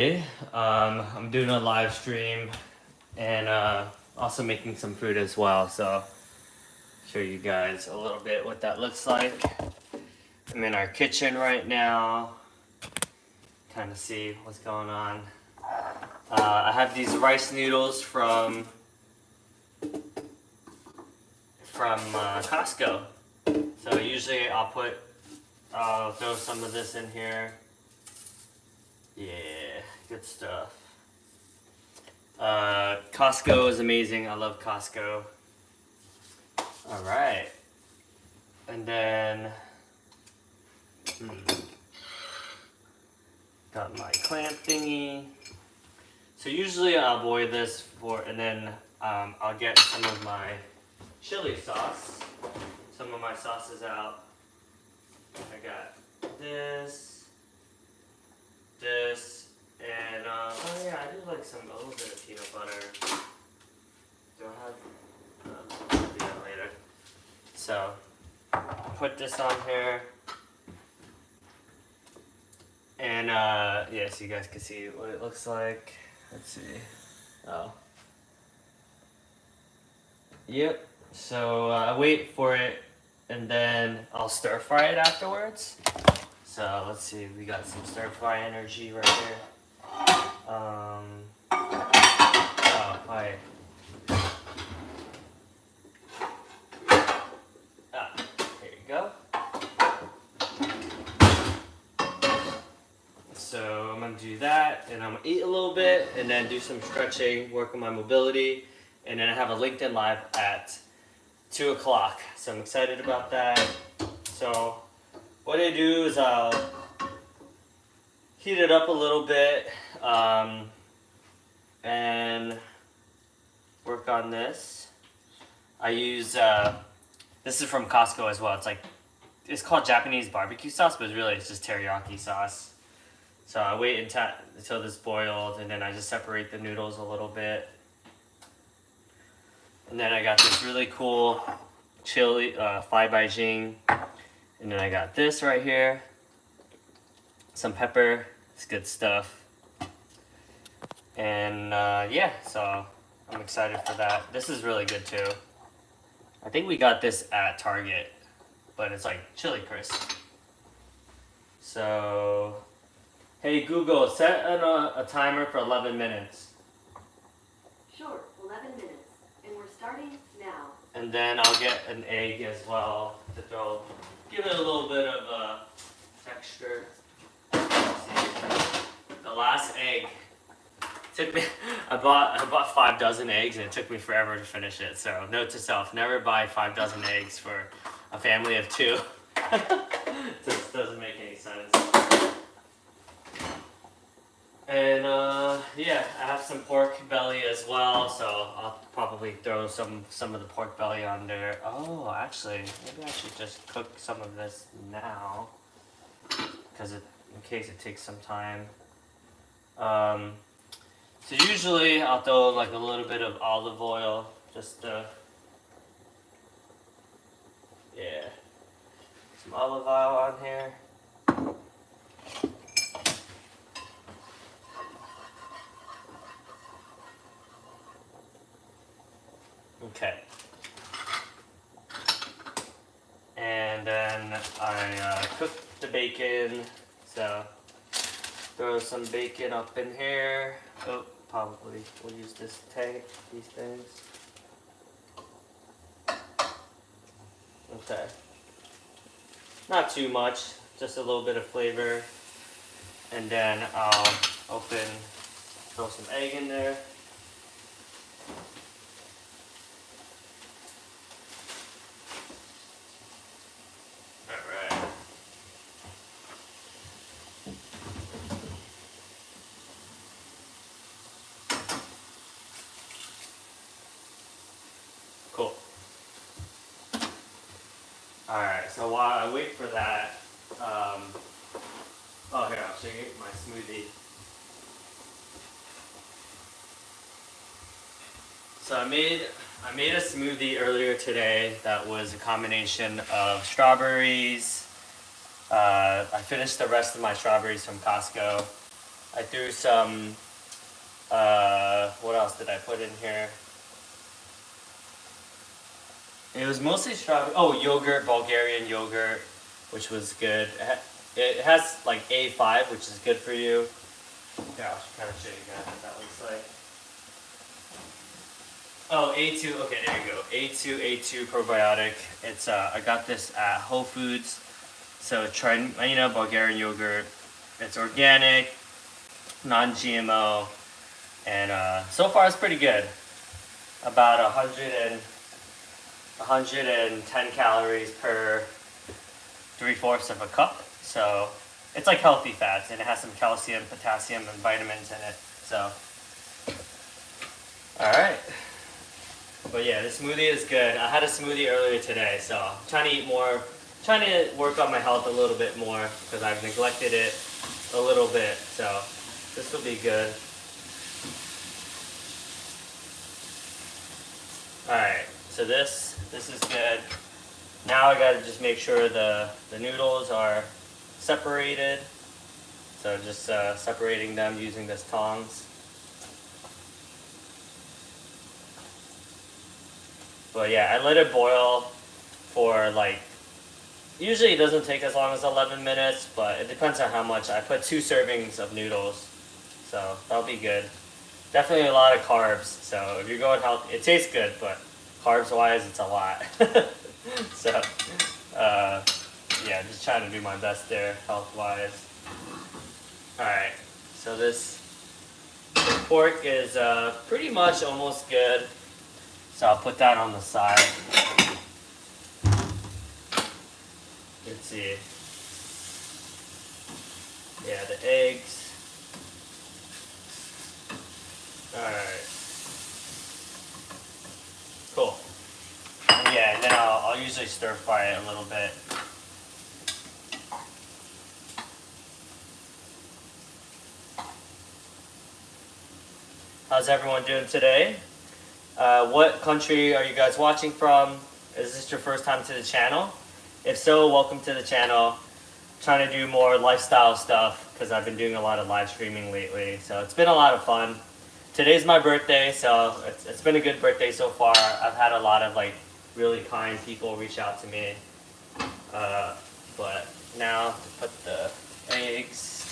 I'm doing a live stream and also making some food as well, so show you guys a little bit what that looks like. I'm in our kitchen right now, kind of see what's going on. I have these rice noodles from Costco. So usually I'll throw some of this in here. Yeah, good stuff. Costco is amazing. I love Costco. All right. And then got my clamp thingy. So usually I'll boil this and then I'll get some of my chili sauce. Some of my sauces out. I got this, and oh yeah, I do like a little bit of peanut butter. Do I have? I'll do that later. So put this on here, and yeah, so you guys can see what it looks like. Let's see. Oh. Yep. So I wait for it, and then I'll stir fry it afterwards. So let's see, we got some stir fry energy right here. Oh, hi. There you go. So I'm gonna do that, and I'm gonna eat a little bit, and then do some stretching, work on my mobility, and then I have a LinkedIn Live at 2 o'clock. So I'm excited about that. So what I do is I'll heat it up a little bit and work on this. I use, this is from Costco as well. It's called Japanese barbecue sauce, but it's just teriyaki sauce. So I wait until this boiled, and then I just separate the noodles a little bit. And then I got this really cool chili, 5-by-Jing. And then I got this right here. Some pepper. It's good stuff. And yeah, so I'm excited for that. This is really good too. I think we got this at Target, but it's like chili crisp. So, hey Google, set a timer for 11 minutes. Sure, 11 minutes. And we're starting now. And then I'll get an egg as well to throw, give it a little bit of texture. The last egg took me. I bought 5 dozen eggs, and it took me forever to finish it. So note to self: never buy 5 dozen eggs for a family of 2. Just doesn't make any sense. And yeah, I have some pork belly as well, so I'll probably throw some of the pork belly on there. Oh, actually, maybe I should just cook some of this now, because in case it takes some time. So usually I'll throw like a little bit of olive oil, just yeah, some olive oil on here. Okay. And then I cook the bacon, so throw some bacon up in here. Oh, probably we'll use these things. Okay. Not too much, just a little bit of flavor. And then I'll throw some egg in there. Cool. Alright, so while I wait for that, oh here, I'll show you my smoothie. So I made a smoothie earlier today that was a combination of strawberries. I finished the rest of my strawberries from Costco. I threw some, what else did I put in here? It was mostly strawberry. Oh, yogurt, Bulgarian yogurt, which was good. It has like A5, which is good for you. Yeah, I'll kind of show you guys what that looks like. Oh, A2. Okay, there you go. A2 probiotic. It's I got this at Whole Foods. So try, Bulgarian yogurt. It's organic, non-GMO, and so far it's pretty good. About 110 calories per 3/4 of a cup. So it's like healthy fats, and it has some calcium, potassium, and vitamins in it. So, all right. But yeah, this smoothie is good. I had a smoothie earlier today, so I'm trying to eat more, trying to work on my health a little bit more because I've neglected it a little bit. So this will be good. All right, so this is good. Now I gotta just make sure the noodles are separated. So just separating them using this tongs. But yeah, I let it boil for like, usually it doesn't take as long as 11 minutes, but it depends on how much. I put 2 servings of noodles, so that'll be good. Definitely a lot of carbs, so if you're going healthy, it tastes good, but carbs wise, it's a lot. So, yeah, just trying to do my best there, health wise. Alright, so this pork is pretty much almost good. So I'll put that on the side. Let's see. Yeah, the eggs. Alright. Cool. And yeah, and then I'll usually stir fry it a little bit. How's everyone doing today? What country are you guys watching from? Is this your first time to the channel? If so, welcome to the channel. Trying to do more lifestyle stuff because I've been doing a lot of live streaming lately. So it's been a lot of fun. Today's my birthday, so it's been a good birthday so far. I've had a lot of like really kind people reach out to me. But now to put the eggs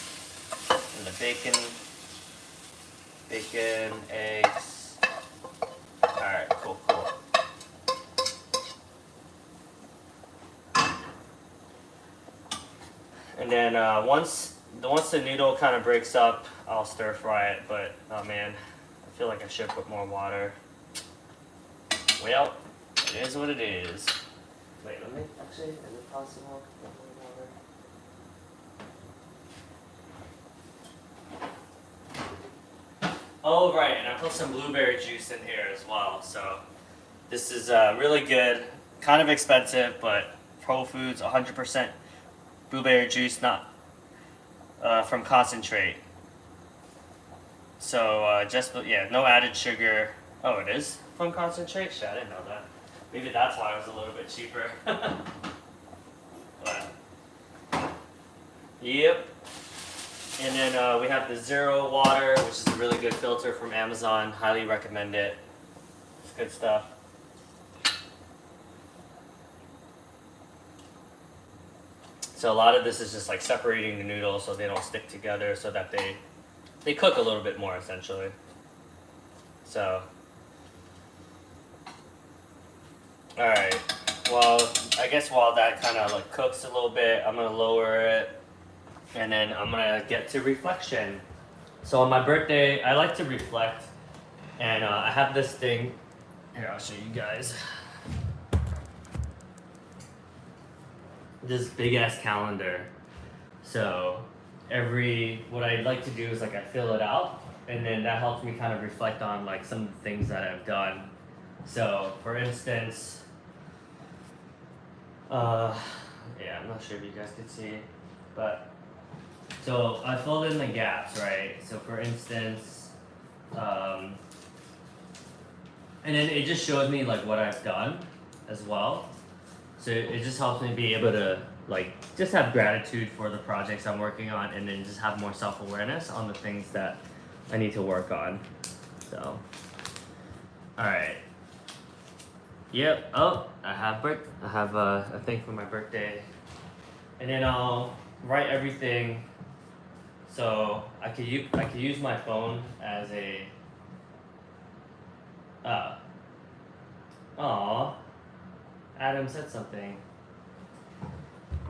and the bacon, eggs. Alright, cool. And then once the noodle kind of breaks up, I'll stir fry it. But oh man, I feel like I should put more water. Well, it is what it is. Wait, let me actually. Is it possible? Put more water? Oh right, and I put some blueberry juice in here as well. So this is really good. Kind of expensive, but Whole Foods, 100% blueberry juice, not from concentrate. So no added sugar. Oh, it is from concentrate? Shit, I didn't know that. Maybe that's why it was a little bit cheaper. But, yep. And then we have the Zero water, which is a really good filter from Amazon. Highly recommend it. It's good stuff. So a lot of this is just like separating the noodles so they don't stick together, so that they cook a little bit more essentially. So, all right. Well, I guess while that kind of like cooks a little bit, I'm gonna lower it, and then I'm gonna get to reflection. So on my birthday, I like to reflect, and I have this thing. Here, I'll show you guys. This big ass calendar. So what I like to do is like I fill it out, and then that helps me kind of reflect on like some of the things that I've done. So for instance, yeah, I'm not sure if you guys can see, but so I filled in the gaps, right? So for instance, and then it just shows me like what I've done as well. So it just helps me be able to like just have gratitude for the projects I'm working on, and then just have more self-awareness on the things that I need to work on. So, all right. Yep. Oh, I have a thing for my birthday, and then I'll write everything. So I could use my phone as a. Aw. Adam said something.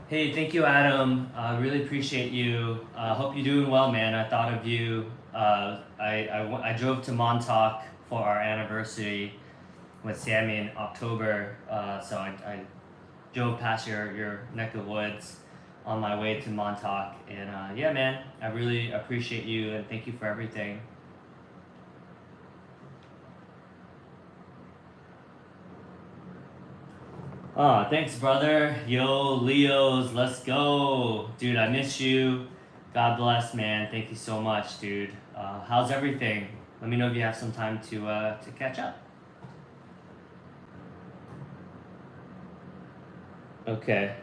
Hey, thank you, Adam. Really appreciate you. Hope you're doing well, man. I thought of you. I drove to Montauk for our anniversary with Sammy in October. So I drove past your neck of woods on my way to Montauk. And yeah, man, I really appreciate you and thank you for everything. Oh, thanks, brother. Yo, Leos, let's go. Dude, I miss you. God bless, man. Thank you so much, dude. How's everything? Let me know if you have some time to catch up. Okay.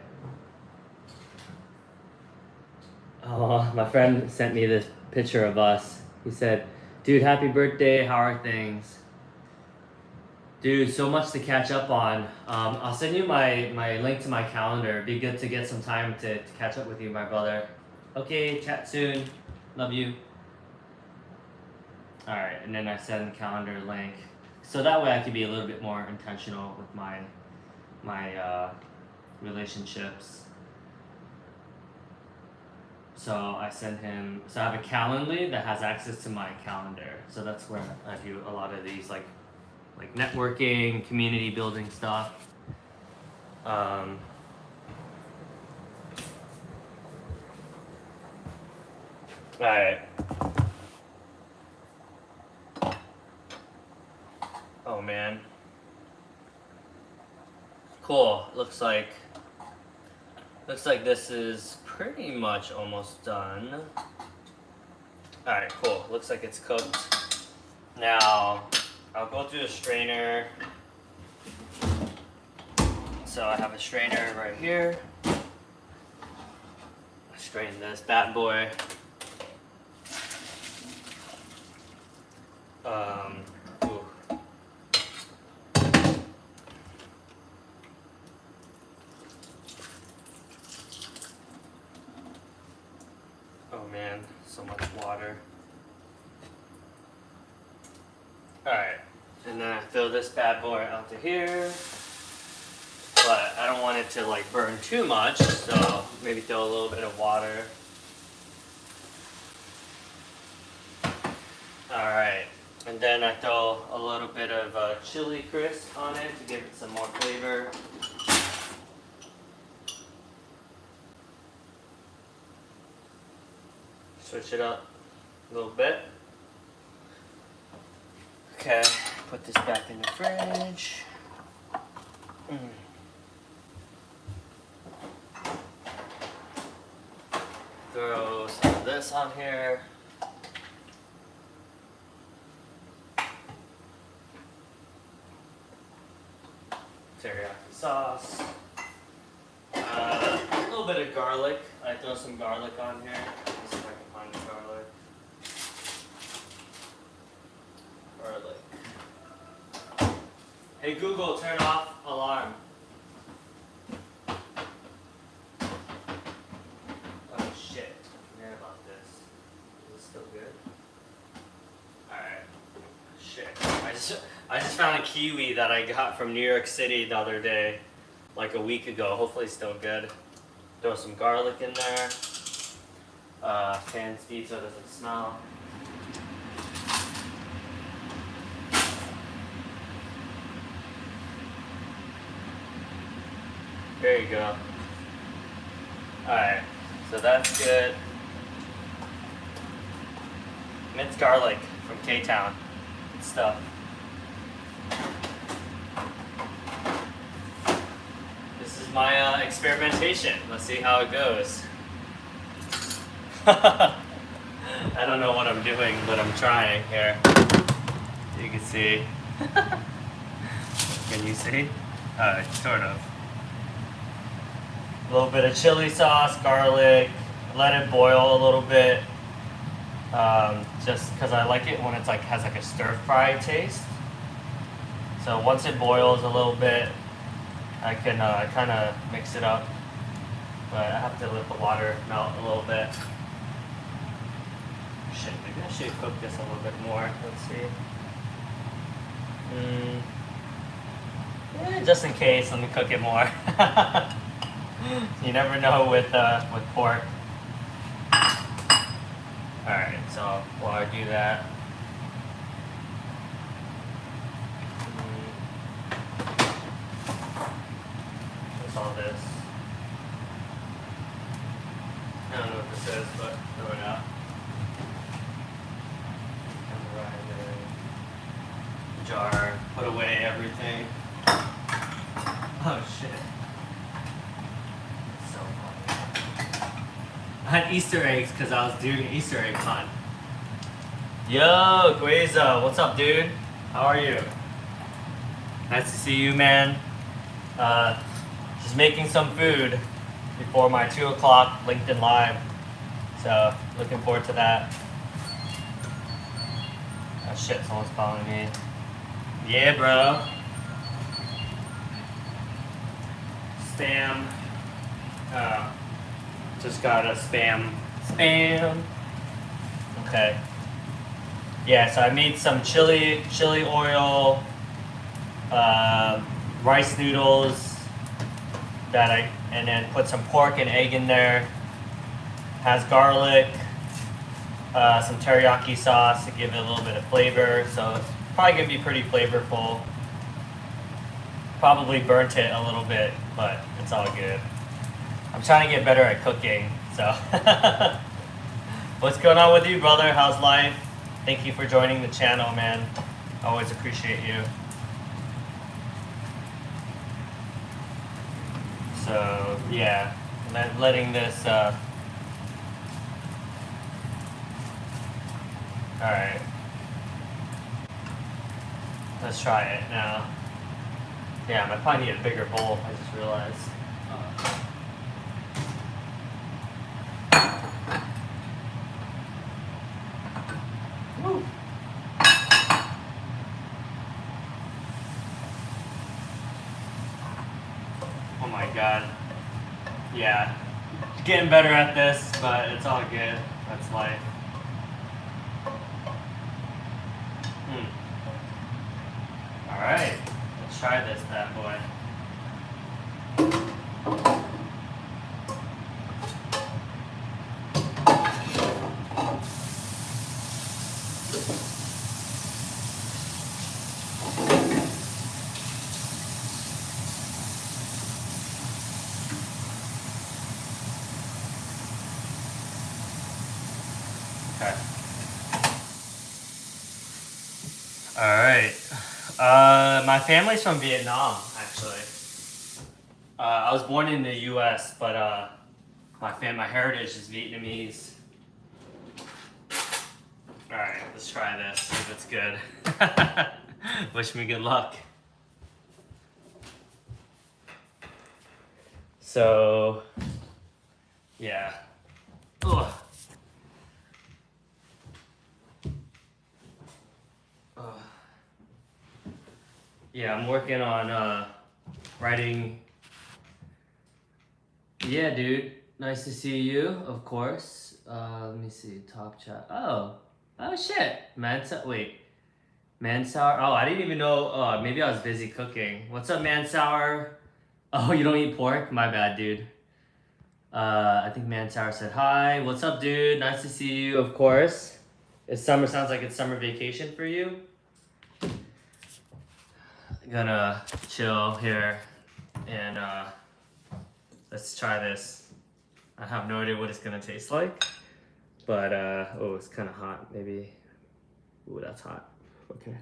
Oh, my friend sent me this picture of us. He said, dude, happy birthday. How are things? Dude, so much to catch up on. I'll send you my link to my calendar. It'd be good to get some time to catch up with you, my brother. Okay, chat soon. Love you. Alright, and then I send the calendar link. So that way I could be a little bit more intentional with my relationships. So I send him, so I have a Calendly that has access to my calendar. So that's where I do a lot of these like networking, community building stuff. Alright. Oh man. Cool. Looks like this is pretty much almost done. Alright, cool. Looks like it's cooked. Now I'll go through the strainer. So I have a strainer right here. I strain this bad boy. Ooh. Oh man, so much water. Alright, and then I throw this bad boy out to here. But I don't want it to like burn too much, so maybe throw a little bit of water. Alright, and then I throw a little bit of chili crisp on it to give it some more flavor. Switch it up a little bit. Okay, put this back in the fridge. Throw some of this on here. Teriyaki sauce. A little bit of garlic. I throw some garlic on here. Let me see if I can find the garlic. Garlic. Hey Google, turn off alarm. Oh shit, I forgot about this. Is it still good? Alright. Shit. I just found a kiwi that I got from New York City the other day, like a week ago. Hopefully it's still good. Throw some garlic in there. Fan speed so it doesn't smell. There you go. Alright, so that's good. Minced garlic from K-Town. Good stuff. This is my experimentation. Let's see how it goes. I don't know what I'm doing, but I'm trying here. You can see. Can you see? Sort of. A little bit of chili sauce, garlic, let it boil a little bit. Just because I like it when it's like has like a stir fry taste. So once it boils a little bit, I can kind of mix it up, but I have to let the water melt a little bit. Shit, maybe I should cook this a little bit more. Let's see. Just in case, let me cook it more. You never know with pork. All right, so while I do that. All this. I don't know what this is, but throw it out. And right in the jar. Put away everything. Oh shit. It's so funny. I had Easter eggs because I was doing an Easter egg hunt. Yo, Gueza, what's up, dude? How are you? Nice to see you, man. Just making some food before my 2 o'clock LinkedIn Live. So, looking forward to that. Oh shit, someone's calling me. Yeah, bro. Spam. Just got a spam. Okay. Yeah, so I made some chili oil, rice noodles, and then put some pork and egg in there. Has garlic, some teriyaki sauce to give it a little bit of flavor. So it's probably gonna be pretty flavorful. Probably burnt it a little bit, but it's all good. I'm trying to get better at cooking, so. What's going on with you, brother? How's life? Thank you for joining the channel, man. Always appreciate you. So yeah, letting this. All right, let's try it now. Damn, I probably need a bigger bowl. I just realized. Woo. Oh my god. Yeah. Getting better at this, but it's all good. That's life. Alright. Let's try this bad boy. Okay. Alright. My family's from Vietnam, actually. I was born in the US, but my heritage is Vietnamese. Alright, let's try this, see if it's good. Wish me good luck. So, yeah. Ugh. Yeah, I'm working on writing. Yeah, dude. Nice to see you, of course. Let me see, top chat. Oh shit. Mansour. Oh, I didn't even know. Maybe I was busy cooking. What's up, Mansour? Oh, you don't eat pork? My bad, dude. I think Mansour said hi. What's up, dude? Nice to see you, of course. It's summer. Sounds like it's summer vacation for you. Gonna chill here and let's try this. I have no idea what it's gonna taste like, but oh, it's kind of hot. Maybe. Ooh, that's hot. Okay.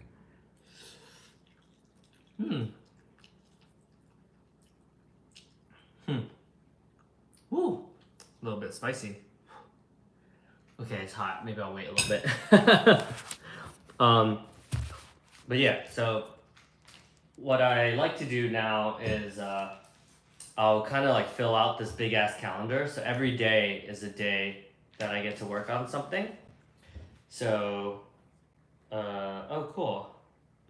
Ooh, a little bit spicy. Okay, it's hot. Maybe I'll wait a little bit. But yeah, so what I like to do now is I'll kind of like fill out this big ass calendar. So every day is a day that I get to work on something. So, oh cool.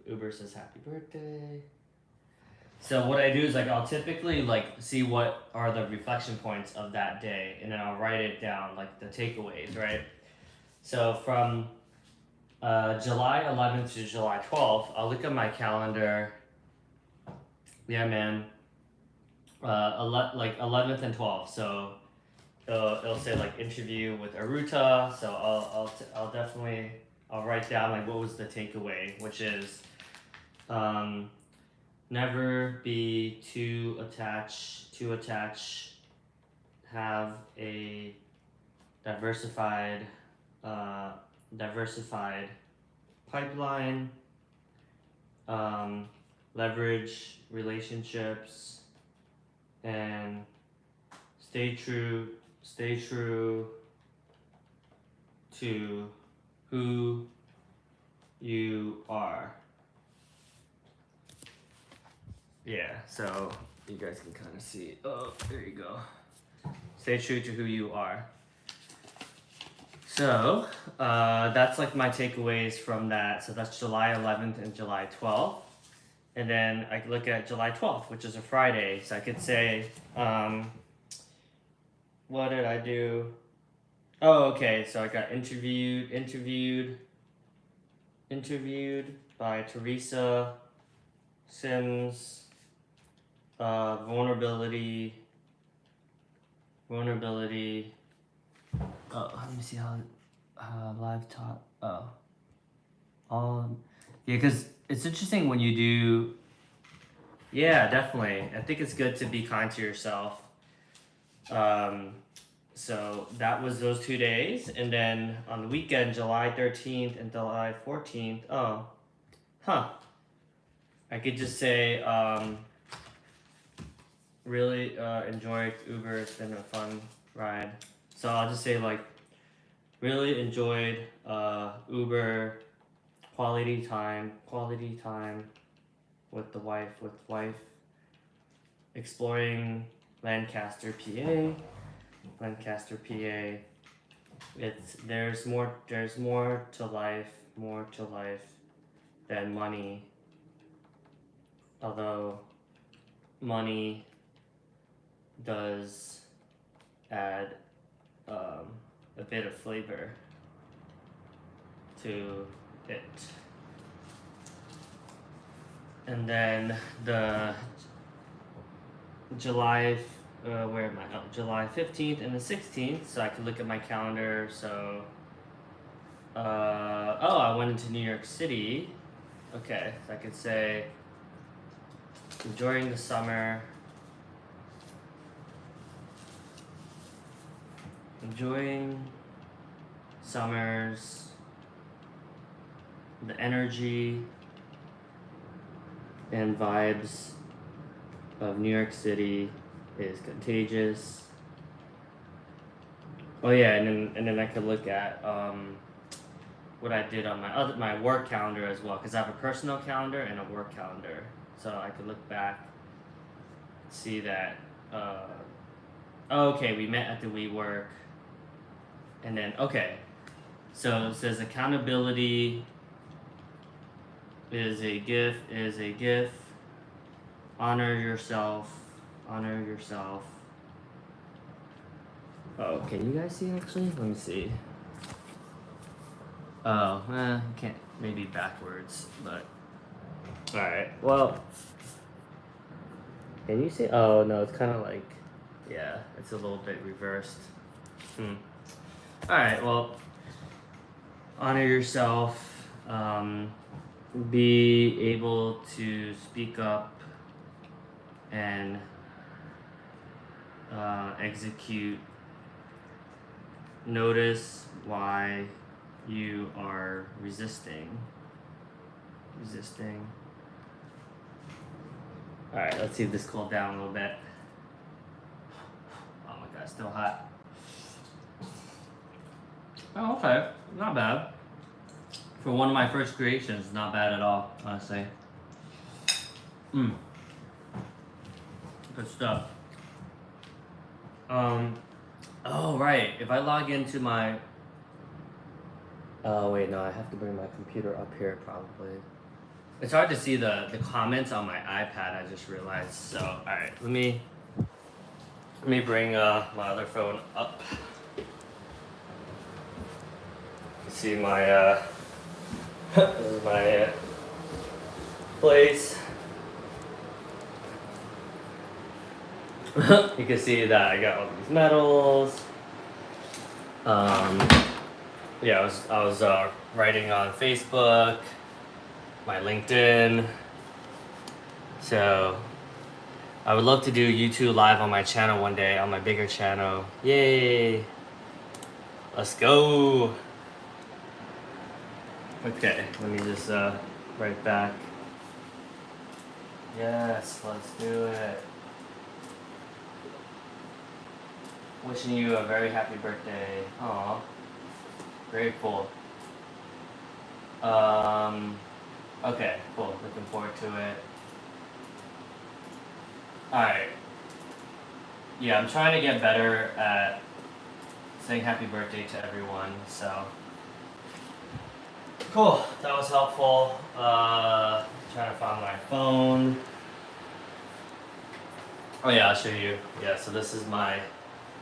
Uber says happy birthday. So what I do is like I'll typically like see what are the reflection points of that day, and then I'll write it down, like the takeaways, right? So from July 11th to July 12th, I'll look at my calendar. Yeah, man. Like 11th and 12th. So it'll say like interview with Aruta. So I'll definitely write down like what was the takeaway, which is never be too attached. Have a diversified pipeline. Leverage relationships, and stay true to who you are. Yeah, so you guys can kind of see. Oh, there you go. Stay true to who you are. So that's like my takeaways from that. So that's July 11th and July 12th. And then I could look at July 12th, which is a Friday. So I could say, what did I do? Oh, okay. So I got interviewed by Teresa Sims. Vulnerability. Oh, let me see how live talk. Oh, all. Yeah, because it's interesting when you do. Yeah, definitely. I think it's good to be kind to yourself. So that was those 2 days, and then on the weekend, July 13th and July 14th. Oh, huh. I could just say, really enjoyed Uber. It's been a fun ride. So I'll just say like, really enjoyed Uber. Quality time with the wife. Exploring Lancaster, PA. There's more to life than money. Although money does add a bit of flavor to it. And then the July, where am I? Oh, July 15th and the 16th. So I could look at my calendar. So, I went into New York City. Okay, so I could say enjoying the summer. Enjoying summers. The energy and vibes of New York City is contagious. Oh yeah, and then I could look at what I did on my work calendar as well, because I have a personal calendar and a work calendar. So I could look back, see that. Okay, we met at the WeWork, and then okay, so it says accountability is a gift. Honor yourself. Oh, can you guys see actually? Let me see. Oh, can't, maybe backwards, but alright, well, can you see? Oh no, it's kind of like, yeah, it's a little bit reversed. Alright, well, honor yourself. Be able to speak up and execute. Notice why you are resisting. Alright, let's see if this cooled down a little bit. Oh my god, still hot. Oh, okay, not bad. For one of my first creations, not bad at all, honestly. Good stuff. Oh right. If I log into my. Oh wait, no. I have to bring my computer up here probably. It's hard to see the comments on my iPad. I just realized. So all right, let me bring my other phone up. See my this is my place. You can see that I got all these medals. Yeah, I was writing on Facebook, my LinkedIn. So I would love to do YouTube live on my channel one day, on my bigger channel. Yay! Let's go. Okay, let me just write back. Yes, let's do it. Wishing you a very happy birthday. Aw, very cool. Okay, cool. Looking forward to it. Alright. Yeah, I'm trying to get better at saying happy birthday to everyone, so. Cool, that was helpful. Trying to find my phone. Oh yeah, I'll show you. Yeah, so this is my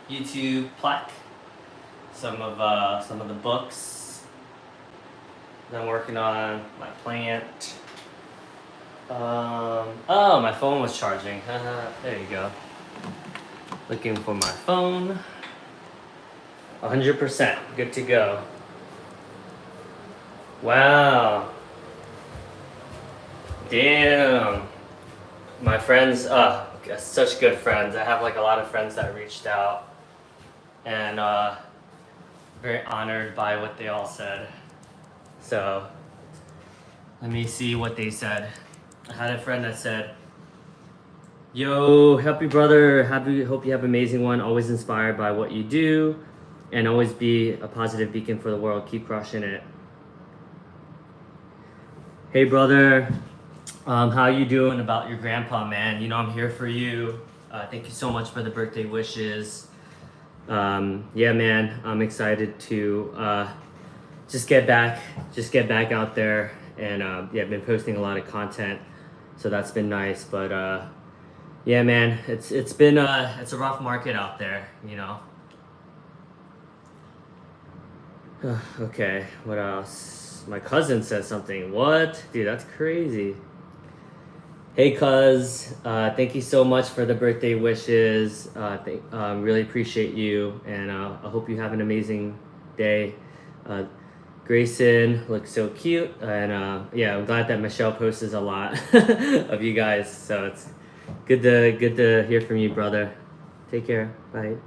YouTube plaque. Some of the books that I'm working on. My plant. Oh, my phone was charging. There you go. Looking for my phone. 100%. Good to go. Wow. Damn. My friends, such good friends. I have like a lot of friends that reached out. And very honored by what they all said. So let me see what they said. I had a friend that said, "Yo, happy brother, hope you have an amazing one. Always inspired by what you do, and always be a positive beacon for the world. Keep crushing it." Hey brother, how you doing about your grandpa, man? You know I'm here for you. Thank you so much for the birthday wishes. Yeah, man, I'm excited to just get back out there, and yeah, I've been posting a lot of content, so that's been nice. But yeah, man, it's been it's a rough market out there, you know. Okay, what else? My cousin said something. What? Dude, that's crazy. Hey cuz, thank you so much for the birthday wishes. Really appreciate you, and I hope you have an amazing day. Grayson looks so cute, and yeah, I'm glad that Michelle posts a lot of you guys. So it's good to hear from you, brother. Take care. Bye.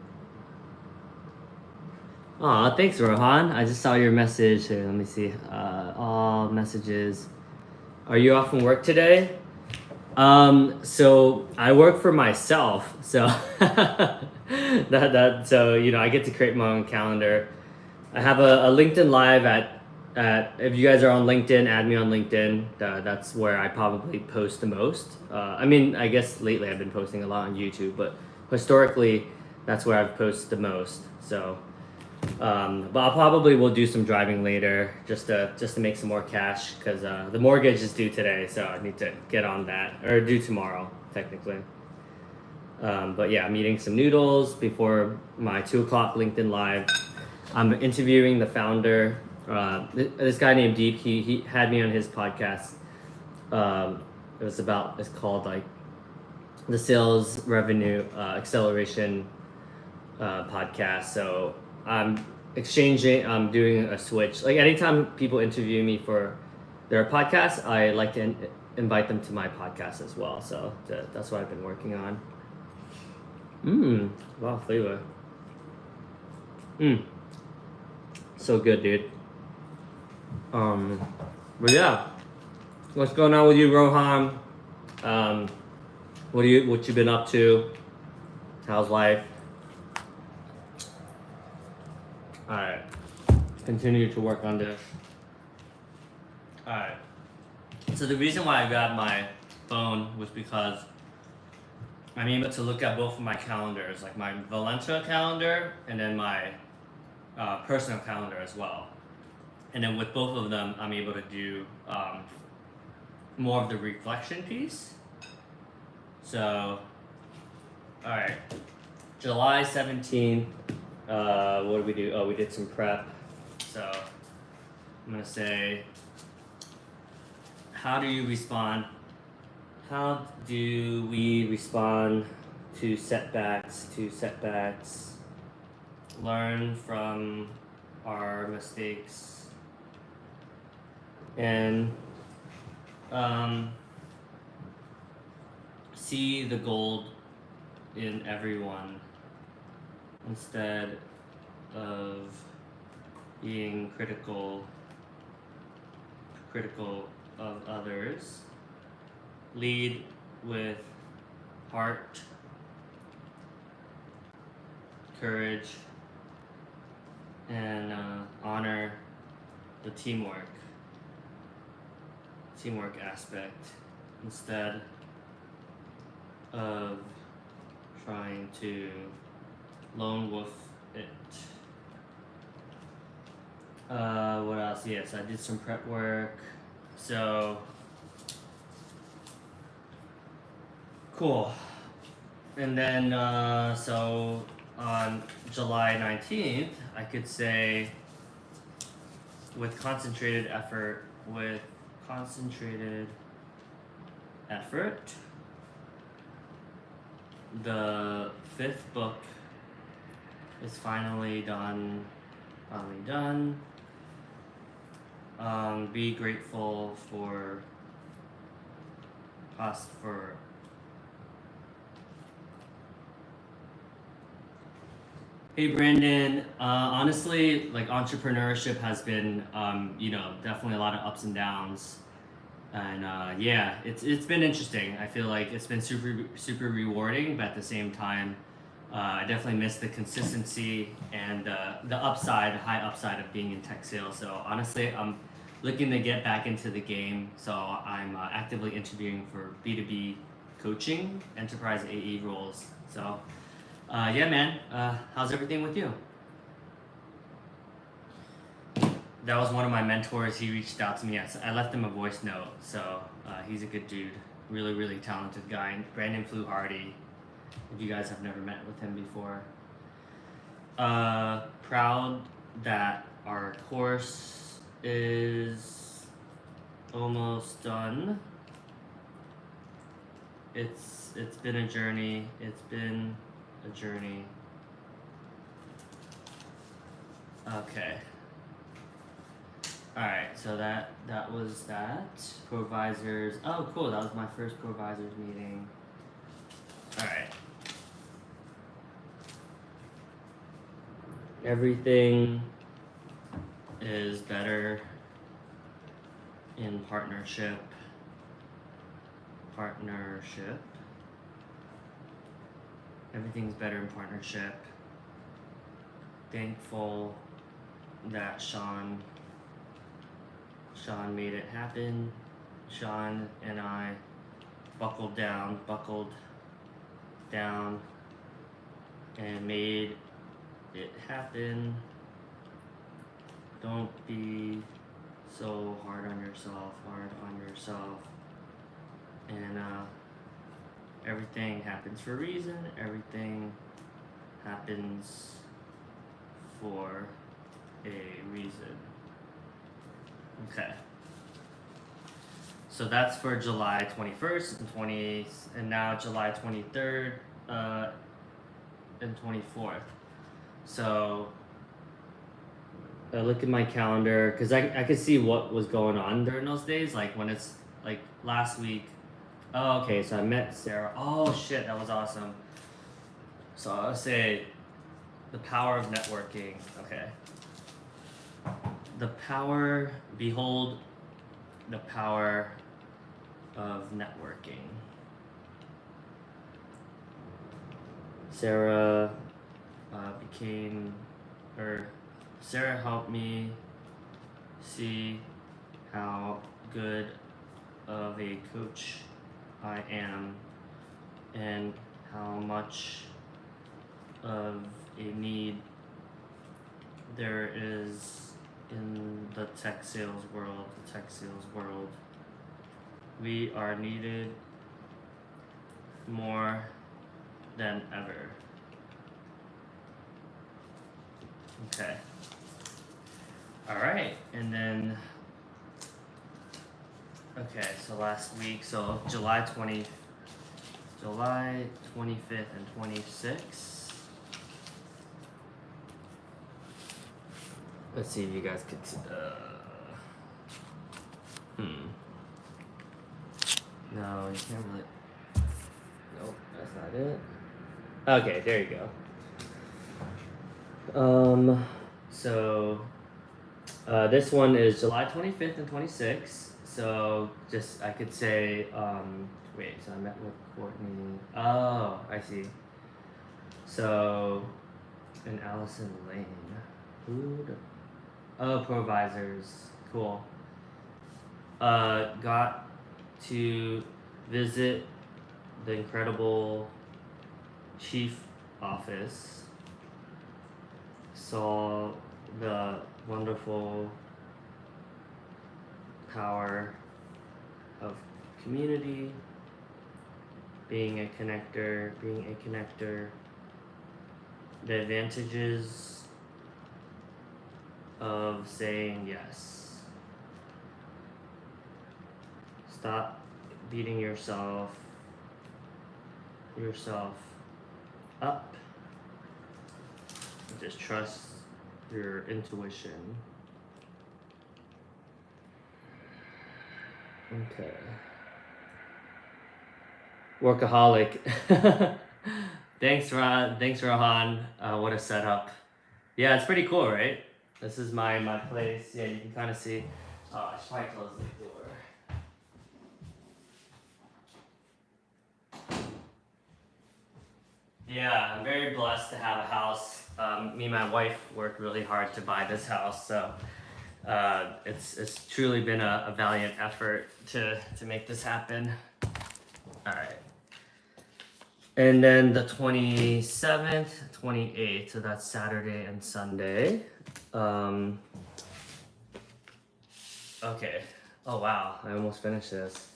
Aw, thanks, Rohan. I just saw your message. Here, let me see. All messages. Are you off from work today? So I work for myself, so so you know I get to create my own calendar. I have a LinkedIn Live at if you guys are on LinkedIn, add me on LinkedIn. That's where I probably post the most. I mean, I guess lately I've been posting a lot on YouTube, but historically that's where I've posted the most. So, but I probably will do some driving later just to make some more cash, because the mortgage is due today, so I need to get on that, or due tomorrow technically. But yeah, I'm eating some noodles before my 2 o'clock LinkedIn Live. I'm interviewing the founder, this guy named Deep. He had me on his podcast. It's called like the Sales Revenue Acceleration podcast. So I'm doing a switch. Like anytime people interview me for their podcast, I like to invite them to my podcast as well. So that's what I've been working on. Wow, flavor. So good, dude. But yeah, what's going on with you, Rohan? What you been up to? How's life? All right, continue to work on this. All right. So the reason why I grabbed my phone was because I'm able to look at both of my calendars, like my Valencia calendar and then my personal calendar as well. And then with both of them, I'm able to do more of the reflection piece. So, all right, July 17th, what did we do? Oh, we did some prep. So I'm gonna say, how do you respond? How do we respond to setbacks? Learn from our mistakes, and see the gold in everyone instead of being critical of others. Lead with heart, courage, and honor the teamwork aspect instead of trying to lone wolf it. What else? Yes, I did some prep work. So cool. And then so on July 19th, I could say with concentrated effort, the 5th book is finally done. Be grateful for us for Hey Brandon, honestly, like entrepreneurship has been, definitely a lot of ups and downs, and yeah, it's been interesting. I feel like it's been super rewarding, but at the same time, I definitely miss the consistency and the high upside of being in tech sales. So honestly, I'm looking to get back into the game. So I'm actively interviewing for B2B coaching, enterprise AE roles. So. Yeah, man. How's everything with you? That was one of my mentors. He reached out to me. I left him a voice note. So he's a good dude. Really, really talented guy. Brandon Fluharty. If you guys have never met with him before. Proud that our course is almost done. It's been a journey. Okay. Alright, so that was that. Provisors. Oh, cool. That was my first provisors meeting. Alright. Everything is better in partnership. Everything's better in partnership. Thankful that Sean made it happen. Sean and I buckled down and made it happen. Don't be so hard on yourself. And everything happens for a reason. Everything happens for a reason. Okay. So that's for July 21st and now July 23rd and 24th. So I look at my calendar because I could see what was going on during those days. Like when it's like last week. Oh, okay. So I met Sarah. Oh shit, that was awesome. So I'll say the power of networking. Okay. Behold the power of networking. Sarah Sarah helped me see how good of a coach I am and how much of a need there is in the tech sales world. We are needed more than ever. Okay. All right, and then, okay, so last week, so July 25th and 26th. Let's see if you guys could, no, you can't really, nope, that's not it. Okay, there you go. So, this one is July 25th and 26th. So just, I could say, wait, so I met with Courtney. Oh, I see. So, in Allison Lane. Oh, Provisors. Cool. Got to visit the incredible chief office. Saw the wonderful power of community, being a connector, the advantages of saying yes. Stop beating yourself up. Just trust your intuition. Okay. Workaholic. Thanks, Rohan. What a setup. Yeah, it's pretty cool, right? This is my place. Yeah, you can kind of see. Oh, I should probably close the door. Yeah, I'm very blessed to have a house. Me and my wife worked really hard to buy this house, so it's truly been a valiant effort to make this happen. All right. And then the 27th, 28th, so that's Saturday and Sunday. Okay. Oh wow, I almost finished this.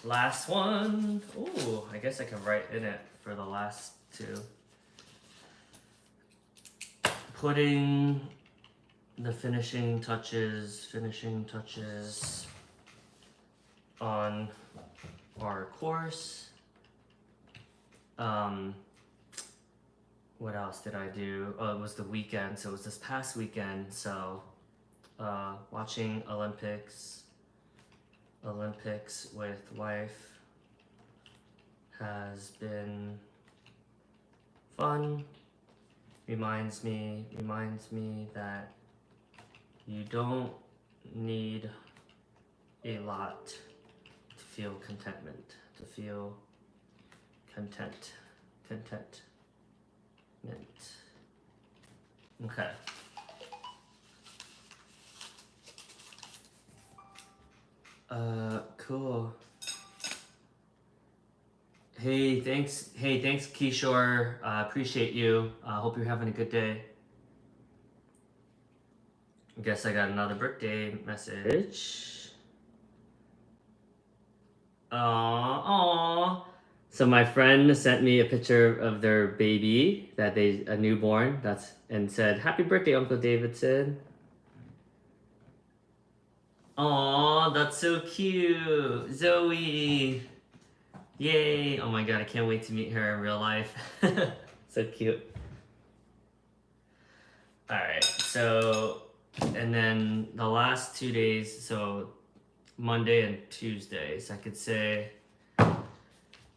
Last one. Ooh, I guess I can write in it for the last two. Putting the finishing touches on our course. What else did I do? Oh, it was the weekend, so it was this past weekend. So, watching Olympics with wife has been fun. Reminds me that you don't need a lot to feel contentment, contentment. Okay. Cool. Hey, thanks, Kishore. Appreciate you. Hope you're having a good day. I guess I got another birthday message. Aww. So my friend sent me a picture of their baby, a newborn, and said, "Happy birthday, Uncle Davidson." Aww, that's so cute. Zoe. Yay. Oh my god, I can't wait to meet her in real life. So cute. Alright, so, and then the last 2 days, so Monday and Tuesdays, I could say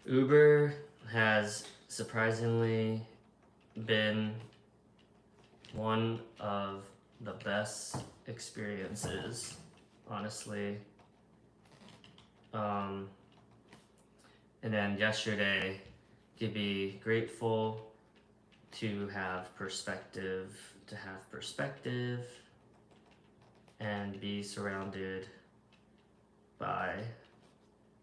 Uber has surprisingly been one of the best experiences, honestly. And then yesterday, to be grateful to have perspective, and be surrounded by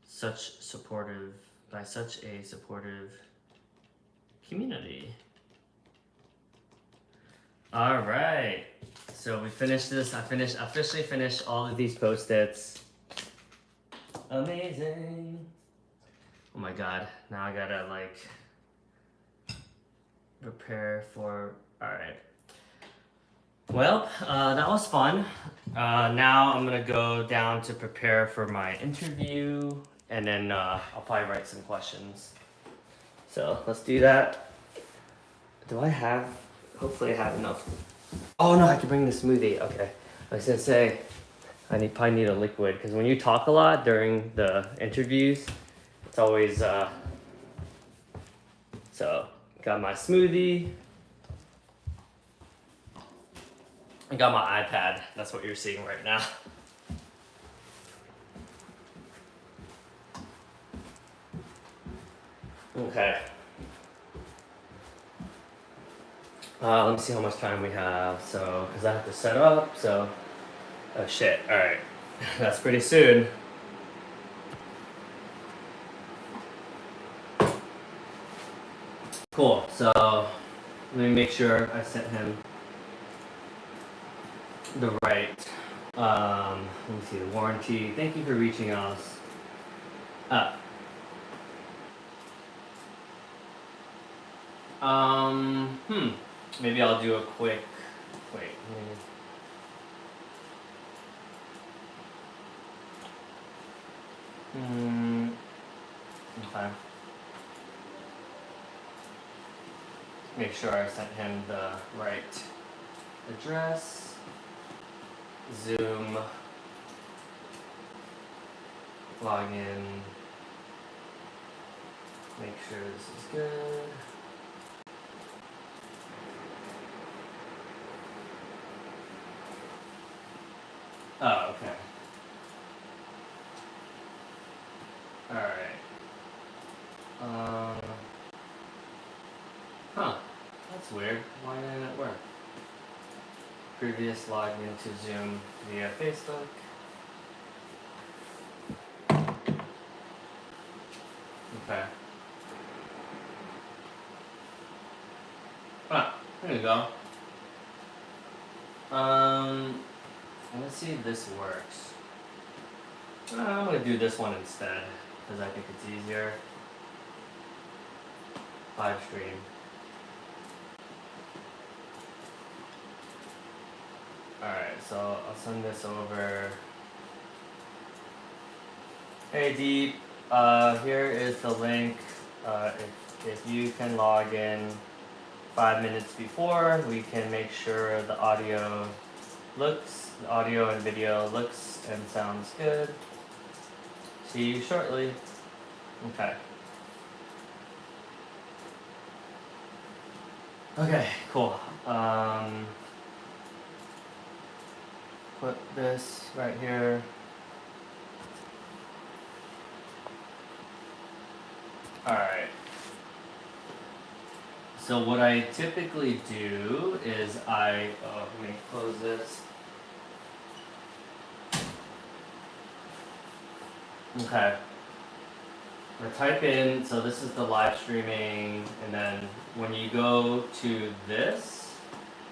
such supportive by such a supportive community. All right, so we finished this. I officially finished all of these Post-its. Amazing. Oh my God, now I gotta like prepare for, all right. Well, that was fun. Now I'm gonna go down to prepare for my interview, and then I'll probably write some questions. So let's do that. Do I have, hopefully I have enough. Oh no, I can bring the smoothie, okay. I was gonna say, probably need a liquid, because when you talk a lot during the interviews, it's always, so got my smoothie. I got my iPad. That's what you're seeing right now. Okay. Let me see how much time we have. So, because I have to set up. So, oh shit. All right. That's pretty soon. Cool. So, let me make sure I sent him the right. Let me see the warranty. Thank you for reaching us. Maybe I'll do a quick. Wait. Okay. Make sure I sent him the right address. Zoom. Log in. Make sure this is good. Oh, okay. Alright. That's weird. Why didn't it work? Previous login to Zoom via Facebook. Okay. There you go. Let's see if this works. I'm gonna do this one instead, because I think it's easier. Live stream. Alright, so I'll send this over. Hey Deep, here is the link. If you can log in 5 minutes before, we can make sure the audio and video looks and sounds good. See you shortly. Okay. Okay, cool. Put this right here. Alright. So what I typically do is let me close this. Okay. I type in, so this is the live streaming, and then when you go to this,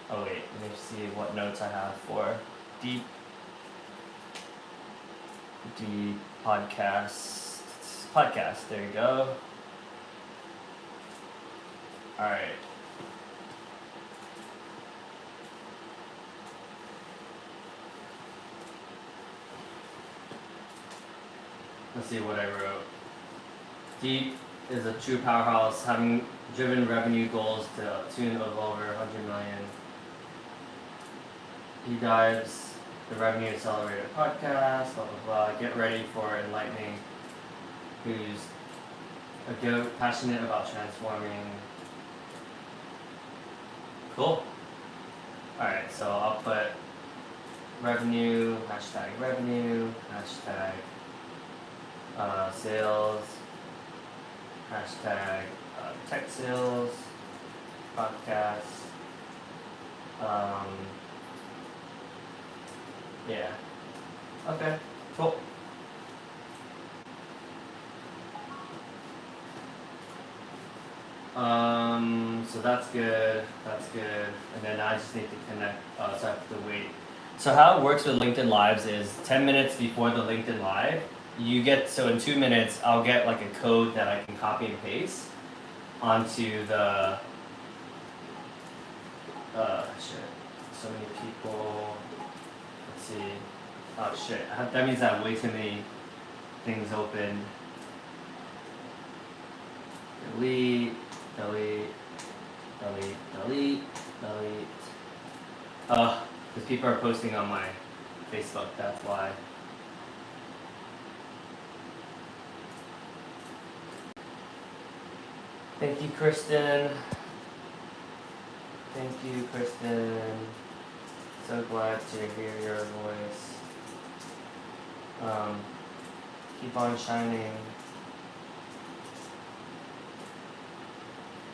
oh wait, let me see what notes I have for deep podcast, there you go. Alright. Let's see what I wrote. Deep is a true powerhouse, having driven revenue goals to a tune of over 100 million. He dives the Revenue Accelerator podcast, blah blah blah. Get ready for enlightening. Who's passionate about transforming. Cool. Alright, so I'll put revenue, hashtag sales, hashtag tech sales, podcast, yeah. Okay, cool. that's good. That's good. And then I just need to connect. So I have to wait. So how it works with LinkedIn Lives is 10 minutes before the LinkedIn Live, you get, so in 2 minutes, I'll get like a code that I can copy and paste onto the, shit, so many people, let's see, oh shit, that means I have way too many things open. Delete, delete, delete, delete, delete. Because people are posting on my Facebook, that's why. Thank you, Kristen. Thank you, Kristen. So glad to hear your voice. Keep on shining.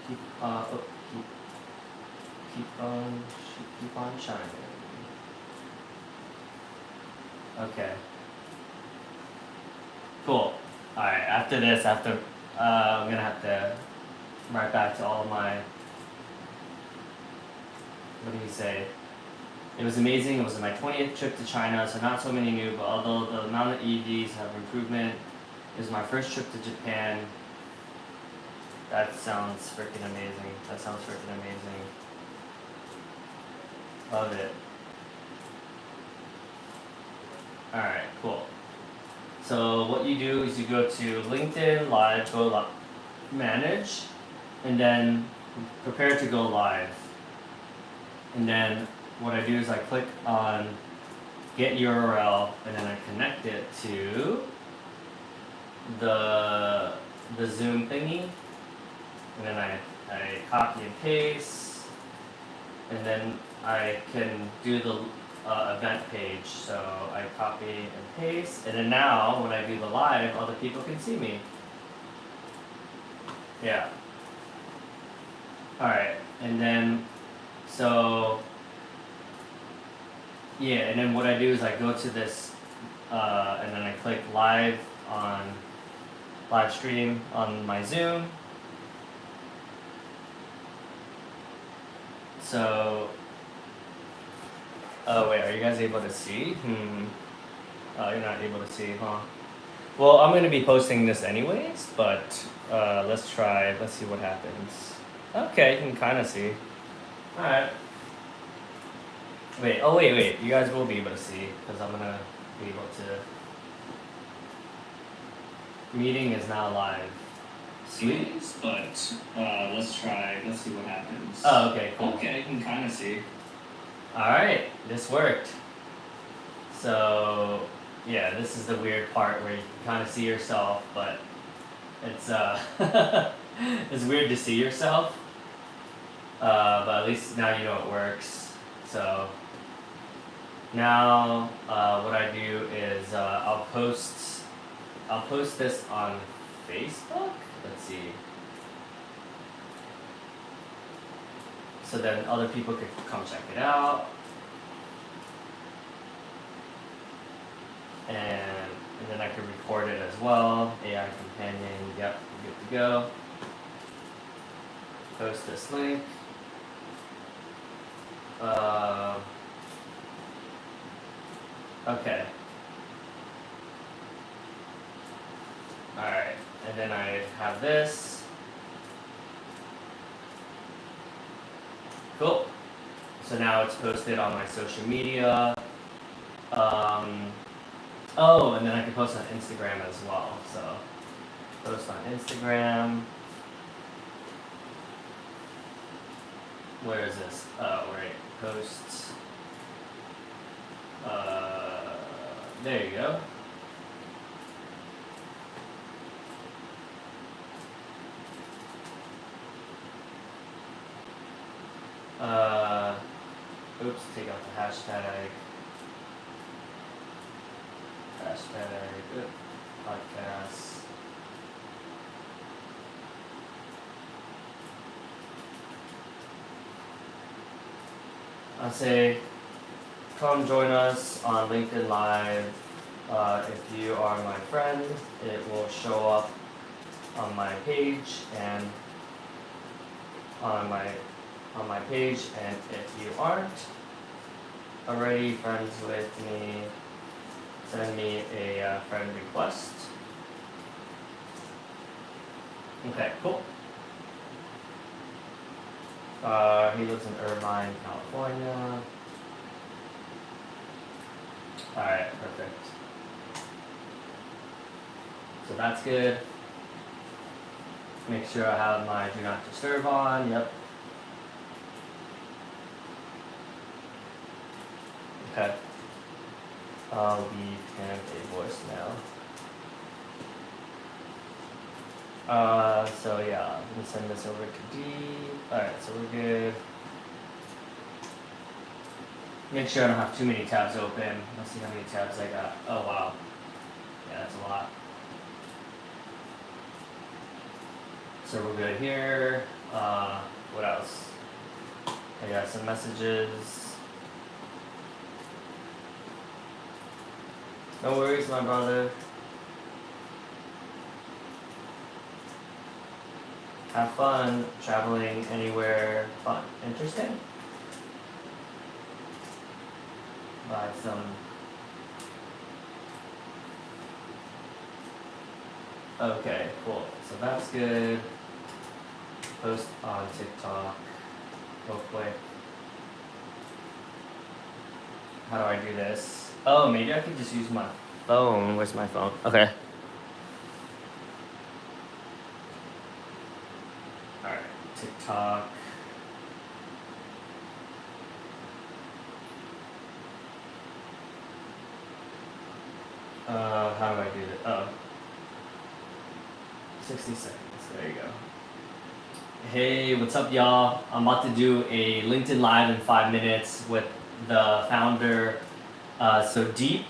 Keep on shining. Okay. Cool. Alright, after this, I'm gonna have to write back to all my, what do you say? It was amazing. It was my 20th trip to China, so not so many new, but although the amount of EVs have improvement, it was my first trip to Japan. That sounds freaking amazing. Love it. Alright, cool. So what you do is you go to LinkedIn Live, go manage, and then prepare to go live. And then what I do is I click on get URL, and then I connect it to the Zoom thingy, and then I copy and paste, and then I can do the event page. So I copy and paste, and then now when I do the live, other people can see me. Yeah. Alright, and then so yeah, and then what I do is I go to this and then I click live stream on my Zoom. So oh wait, are you guys able to see? Oh, you're not able to see, huh? Well, I'm gonna be posting this anyways, but let's see what happens. Okay, you can kinda see. Alright. Wait, you guys will be able to see, because I'm gonna be able to. Meeting is now live. Sweet, but let's see what happens. Oh, okay, cool. Okay, you can kinda see. Alright, this worked. So yeah, this is the weird part where you can kinda see yourself, but it's it's weird to see yourself. But at least now you know it works. So now what I do is I'll post this on Facebook. Let's see. So then other people could come check it out. And then I can record it as well. AI companion, yep, good to go. Post this link. Okay. Alright, and then I have this. Cool. So now it's posted on my social media. Oh, and then I can post on Instagram as well. So post on Instagram. Where is this? Oh, right. Posts. There you go. Oops, take out the hashtag. Podcast. I say, come join us on LinkedIn Live. If you are my friend, it will show up on my page, and on my page, and if you aren't already friends with me, send me a friend request. Okay, cool. He lives in Irvine, California. Alright, perfect. So that's good. Make sure I have my do not disturb on, yep. Okay. I'll leave him a voicemail. So yeah, let me send this over to D. Alright, so we're good. Make sure I don't have too many tabs open. Let's see how many tabs I got. Oh wow. Yeah, that's a lot. So we're good here. What else? I got some messages. No worries, my brother. Have fun traveling anywhere fun. Interesting. Buy some. Okay, cool. So that's good. Post on TikTok real quick. How do I do this? Oh, maybe I could just use my phone. Where's my phone? Okay. Alright, TikTok. How do I do this? Oh. 60 seconds. There you go. Hey, what's up, y'all? I'm about to do a LinkedIn Live in 5 minutes with the founder. So Deep,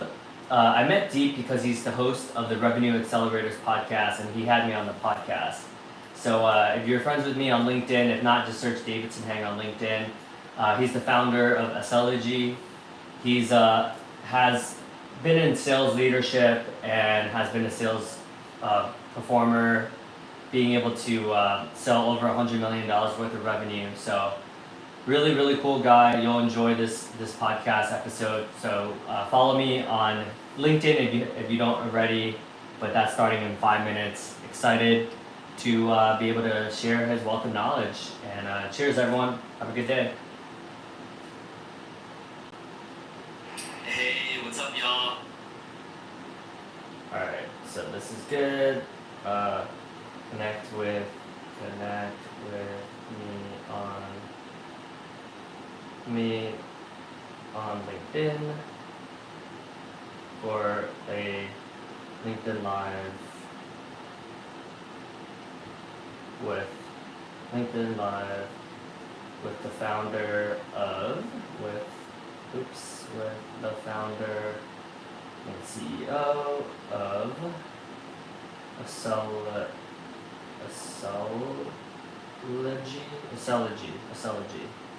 I met Deep because he's the host of the Revenue Accelerators podcast, and he had me on the podcast. So if you're friends with me on LinkedIn, if not, just search Davidson Hang on LinkedIn. He's the founder of Accelegy. He's has been in sales leadership and has been a sales performer, being able to sell over $100 million worth of revenue. So really, really cool guy. You'll enjoy this podcast episode. So follow me on LinkedIn if you don't already, but that's starting in 5 minutes. Excited to be able to share his wealth of knowledge. And cheers, everyone. Have a good day. Hey, what's up, y'all? Alright, so this is good. Connect with me on LinkedIn for a LinkedIn Live with the founder of and CEO of Accelegy.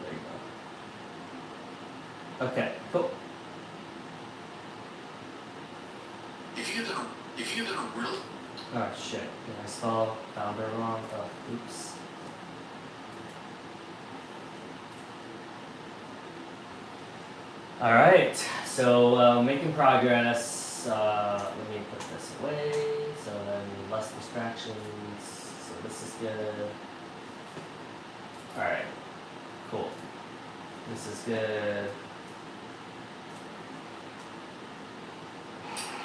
There you go. Okay, cool. If you look real. Oh shit! Did I spell founder wrong? Oh, oops. All right, so making progress. Let me put this away. So then less distractions. So this is good. All right, cool. This is good.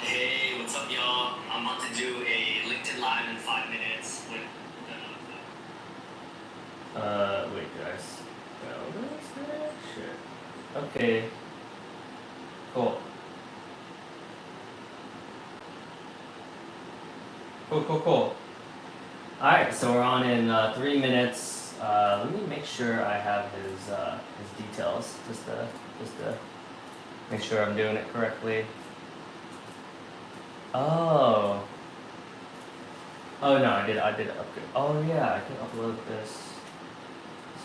Hey, what's up, y'all? I'm about to do a LinkedIn Live in 5 minutes with. Wait, did I spell this? Shit. Okay. Cool. Cool. Alright, so we're on in 3 minutes. Let me make sure I have his details, just to make sure I'm doing it correctly. Oh no, I did upgrade. Oh yeah, I can upload this.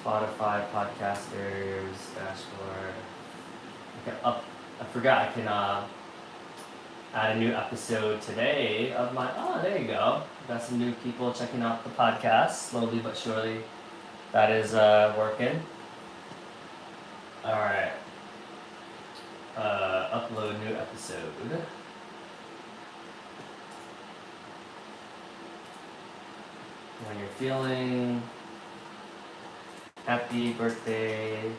Spotify, podcasters, dashboard. I forgot I can add a new episode today of my. Oh, there you go. Got some new people checking out the podcast slowly but surely. That is working. Alright. Upload new episode. When you're feeling happy birthday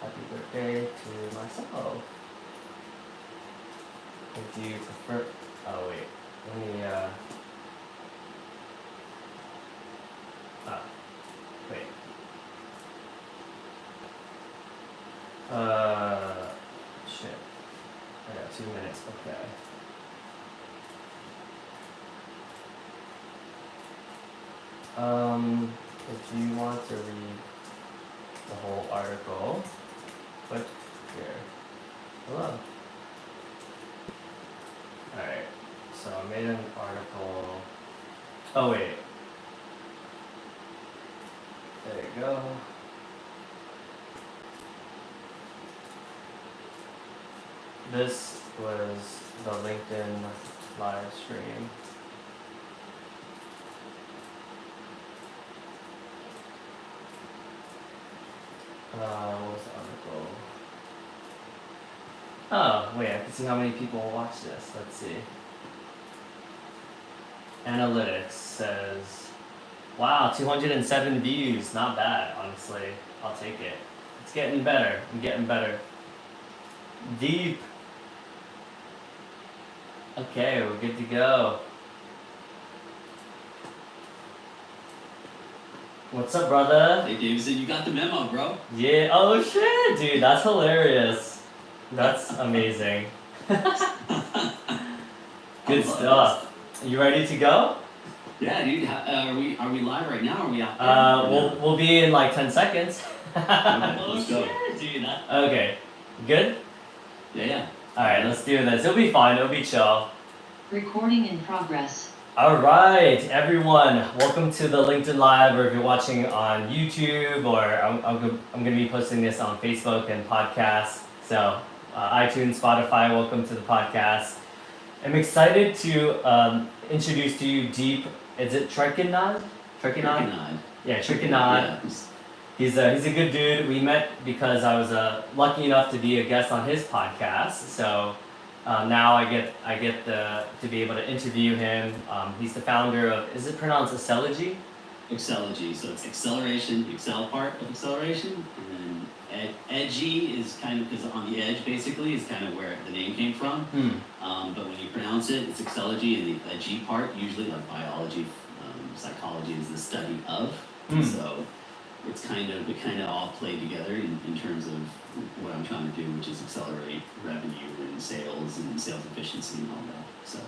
to myself. If you prefer, oh wait, let me wait. Shit. I got 2 minutes, okay. If you want to read the whole article, click here. Hello. Alright, so I made an article. Oh wait. There you go. This was the LinkedIn live stream. What was the article? Oh, wait, I can see how many people watch this. Let's see. Analytics says, wow, 207 views. Not bad, honestly. I'll take it. It's getting better. I'm getting better. Deep. Okay, we're good to go. What's up, brother? Hey, Davidson, you got the memo, bro. Yeah. Oh shit, dude, that's hilarious. That's amazing. Good stuff. You ready to go? Yeah, dude. Are we live right now? Or are we out there? We'll be in like 10 seconds. Okay, let's go. Dude. Okay. Good. Yeah. All right, let's do this. It'll be fine. It'll be chill. Recording in progress. All right, everyone. Welcome to the LinkedIn Live, or if you're watching on YouTube, or I'm going to be posting this on Facebook and podcasts. So iTunes, Spotify, welcome to the podcast. I'm excited to introduce to you Deep. Is it Trikinad? Yeah, Trikinad. Yeah. He's a good dude. We met because I was lucky enough to be a guest on his podcast. So now I get to be able to interview him. He's the founder of, is it pronounced Excelogy? Excelogy. So it's acceleration, excel part of acceleration, and then edgy is kind of, because on the edge basically is kind of where the name came from. But when you pronounce it, it's Excelogy, and the G part, usually like biology, psychology is the study of. So it kind of all play together in terms of what I'm trying to do, which is accelerate revenue and sales efficiency and all that. So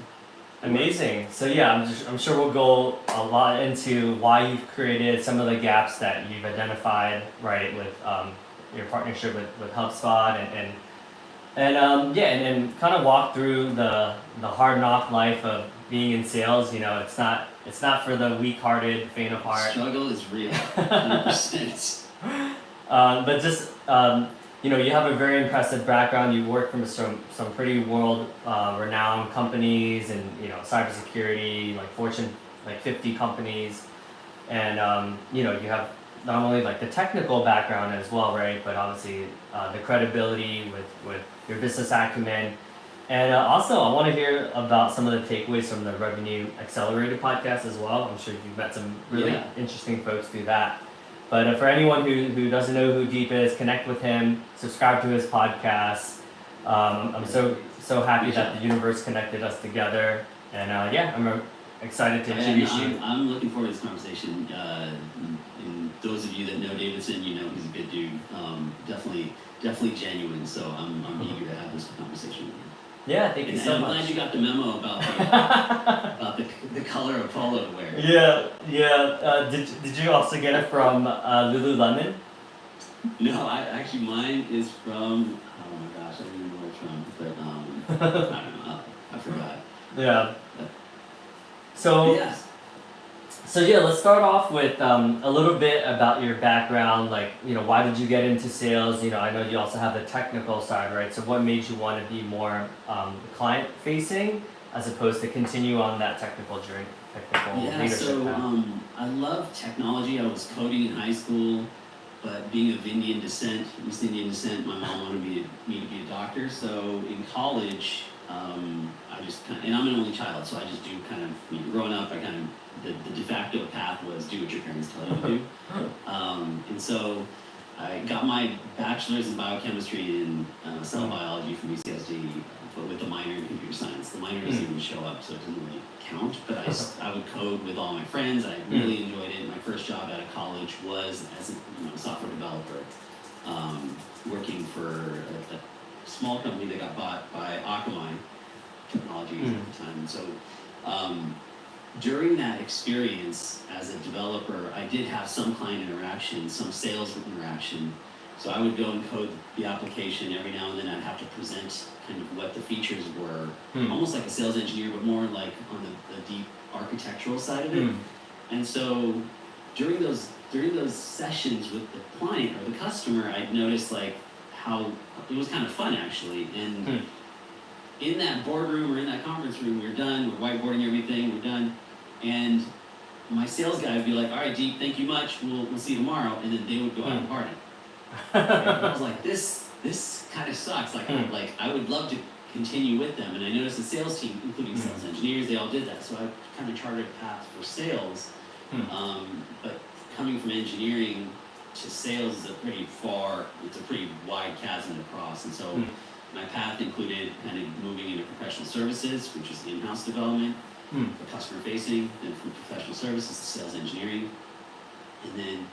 amazing. So yeah, I'm sure we'll go a lot into why you've created some of the gaps that you've identified, right, with your partnership with HubSpot and then kind of walk through the hard knock life of being in sales. You know, it's not for the weak-hearted, faint of heart. Struggle is real, 100%. But just you know, you have a very impressive background. You work from some pretty world-renowned companies, and you know, cybersecurity, like Fortune 50 companies, and you know, you have not only like the technical background as well, right? But obviously the credibility with your business acumen. And also, I want to hear about some of the takeaways from the Revenue Accelerator podcast as well. I'm sure you've met some really interesting folks through that. But for anyone who doesn't know who Deep is, connect with him, subscribe to his podcast. I'm so happy that the universe connected us together. And I'm excited to introduce you. I'm looking forward to this conversation. And those of you that know Davidson, you know he's a good dude. Definitely genuine. So I'm eager to have this conversation with you. Yeah, thank you so much. I'm glad you got the memo about the color of polo to wear. Yeah. Did you also get it from Lululemon? No, actually mine is from, oh my gosh, I don't even know where it's from, but I don't know, I forgot. Yeah. So let's start off with a little bit about your background. Like, you know, why did you get into sales? You know, I know you also have the technical side, right? So what made you want to be more client facing? as opposed to continue on that technical Yeah, leadership so path? I love technology. I was coding in high school, but being of Indian descent, East Indian descent, my mom wanted me to be a doctor. So in college, I just kind of, and I'm an only child, so I just do kind of, growing up, I kind of, the de facto path was do what your parents tell you to do. And so I got my bachelor's in biochemistry and cell biology from UCSD, but with a minor in computer science. The minor doesn't even show up, so it doesn't really count. But I would code with all my friends. I really enjoyed it. My first job out of college was as a software developer, working for a small company that got bought by Akamai Technologies at the time. And so during that experience as a developer, I did have some client interaction, some sales interaction. So I would go and code the application. Every now and then I'd have to present kind of what the features were, almost like a sales engineer, but more like on the deep architectural side of it. And so during those sessions with the client or the customer, I'd noticed like how it was kind of fun actually. And in that boardroom or in that conference room, we're done, we're whiteboarding everything, we're done. And my sales guy would be like, all right, Deep, thank you much, we'll see you tomorrow. And then they would go out and party. And I was like, this kind of sucks. Like, I would love to continue with them. And I noticed the sales team, including sales engineers, they all did that. So I kind of charted a path for sales. But coming from engineering to sales is it's a pretty wide chasm to cross. And so my path included kind of moving into professional services, which is in-house development, for customer facing, then from professional services to sales engineering. And then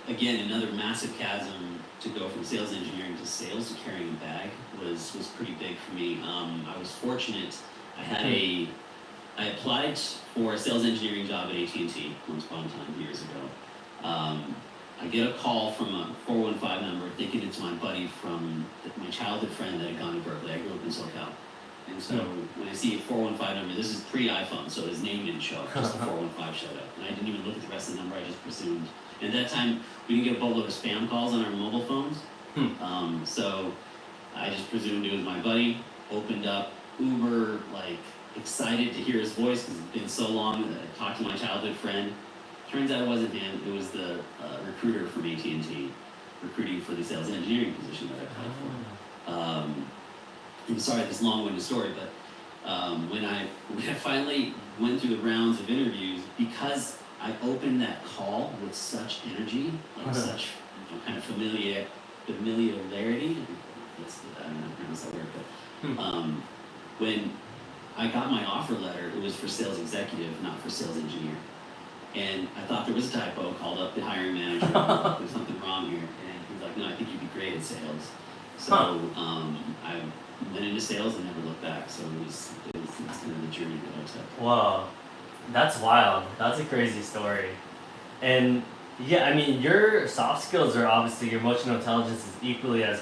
again, another massive chasm to go from sales engineering to sales to carrying a bag was pretty big for me. I was fortunate. I applied for a sales engineering job at AT&T once upon a time years ago. I get a call from a 415 number thinking it's my buddy from my childhood friend that had gone to Berkeley. I grew up in SoCal. And so when I see a 415 number, this is pre-iPhone, so his name didn't show up, just the 415 showed up. And I didn't even look at the rest of the number, I just presumed. And at that time, we didn't get a boatload of spam calls on our mobile phones. So I just presumed it was my buddy, opened up, uber, like, excited to hear his voice because it's been so long that I talked to my childhood friend. Turns out it wasn't him, it was the recruiter from AT&T, recruiting for the sales engineering position that I applied for. I'm sorry, this long-winded story, but when I finally went through the rounds of interviews, because I opened that call with such energy, like such kind of familiarity. I don't know how to pronounce that word, but when I got my offer letter, it was for sales executive, not for sales engineer. And I thought there was a typo, called up the hiring manager, there's something wrong here. And he was like, no, I think you'd be great at sales. So I went into sales and never looked back. So it's kind of the journey that I took. Whoa, that's wild. That's a crazy story. And yeah, I mean, your soft skills are obviously, your emotional intelligence is equally as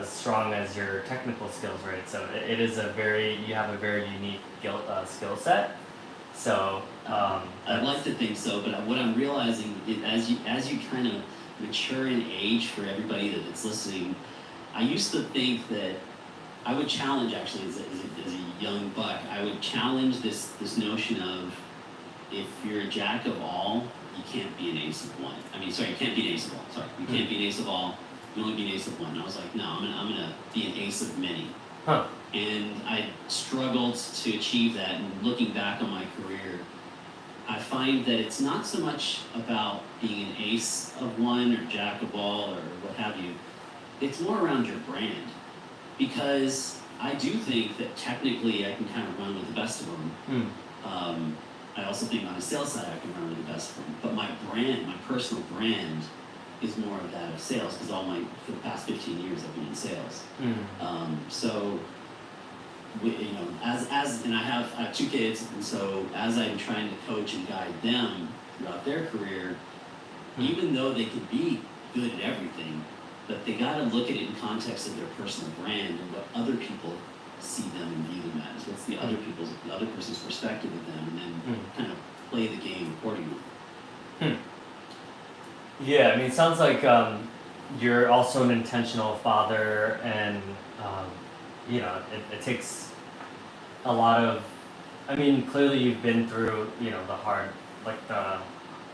strong as your technical skills, right? So it is you have a very unique skill set. So I'd like to think so, but what I'm realizing is as you kind of mature in age, for everybody that's listening, I used to think that I would challenge, actually, as a young buck, I would challenge this notion of, if you're a jack of all, you can't be an ace of one. You can't be an ace of all. Sorry, you can't be an ace of all. You only be an ace of one. And I was like, no, I'm gonna be an ace of many. And I struggled to achieve that. And looking back on my career, I find that it's not so much about being an ace of one or jack of all or what have you. It's more around your brand. Because I do think that technically I can kind of run with the best of them. I also think on the sales side I can run with the best of them. But my brand, my personal brand, is more of that of sales, because for the past 15 years I've been in sales. So, and I have 2 kids, and so as I'm trying to coach and guide them throughout their career, even though they could be good at everything, but they got to look at it in context of their personal brand and what other people see them and view them as. What's the other person's perspective of them, and then kind of play the game accordingly. Yeah, I mean, it sounds like you're also an intentional father, and it takes a lot of, I mean, clearly you've been through, the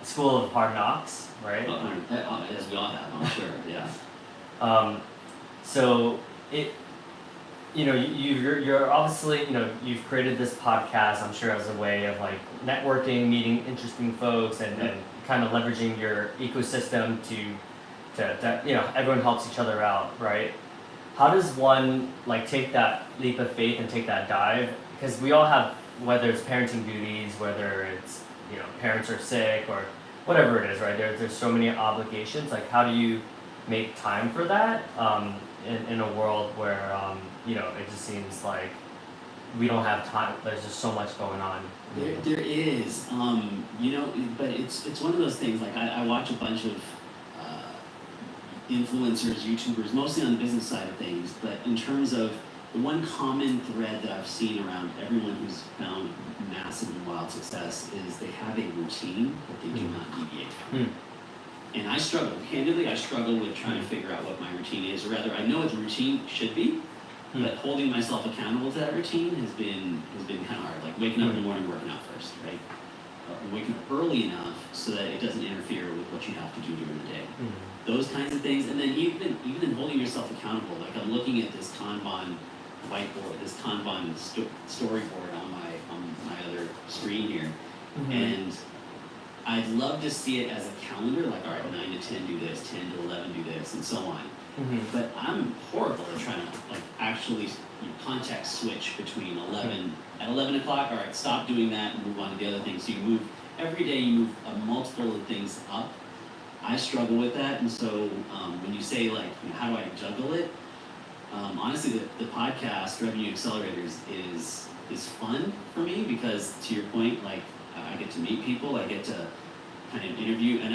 school of hard knocks, right? As we all have, I'm sure, yeah. So you're obviously, you've created this podcast, I'm sure, as a way of like networking, meeting interesting folks, and kind of leveraging your ecosystem to everyone helps each other out, right? How does one like take that leap of faith and take that dive? Because we all have, whether it's parenting duties, whether it's, parents are sick or whatever it is, right? There's so many obligations. Like, how do you make time for that in a world where, it just seems like we don't have time. There's just so much going on. There is, but it's one of those things. Like I watch a bunch of influencers, YouTubers, mostly on the business side of things. But in terms of the one common thread that I've seen around everyone who's found massive and wild success is they have a routine that they do not deviate from. And I struggle, candidly, with trying to figure out what my routine is, or rather, I know what the routine should be, but holding myself accountable to that routine has been kind of hard. Like waking up in the morning, working out first, right? Waking up early enough so that it doesn't interfere with what you have to do during the day. Those kinds of things, and then even in holding yourself accountable. Like I'm looking at this Kanban whiteboard, this Kanban storyboard on my other screen here, and I'd love to see it as a calendar, like, all right, 9 to 10 do this, 10 to 11 do this, and so on. But I'm horrible at trying to like actually context switch between 11 at 11 o'clock. All right, stop doing that and move on to the other things. So you move every day. You move a multiple of things up. I struggle with that, and so when you say like, how do I juggle it? Honestly, the podcast Revenue Accelerators is fun for me because, to your point, like I get to meet people, I get to kind of interview, and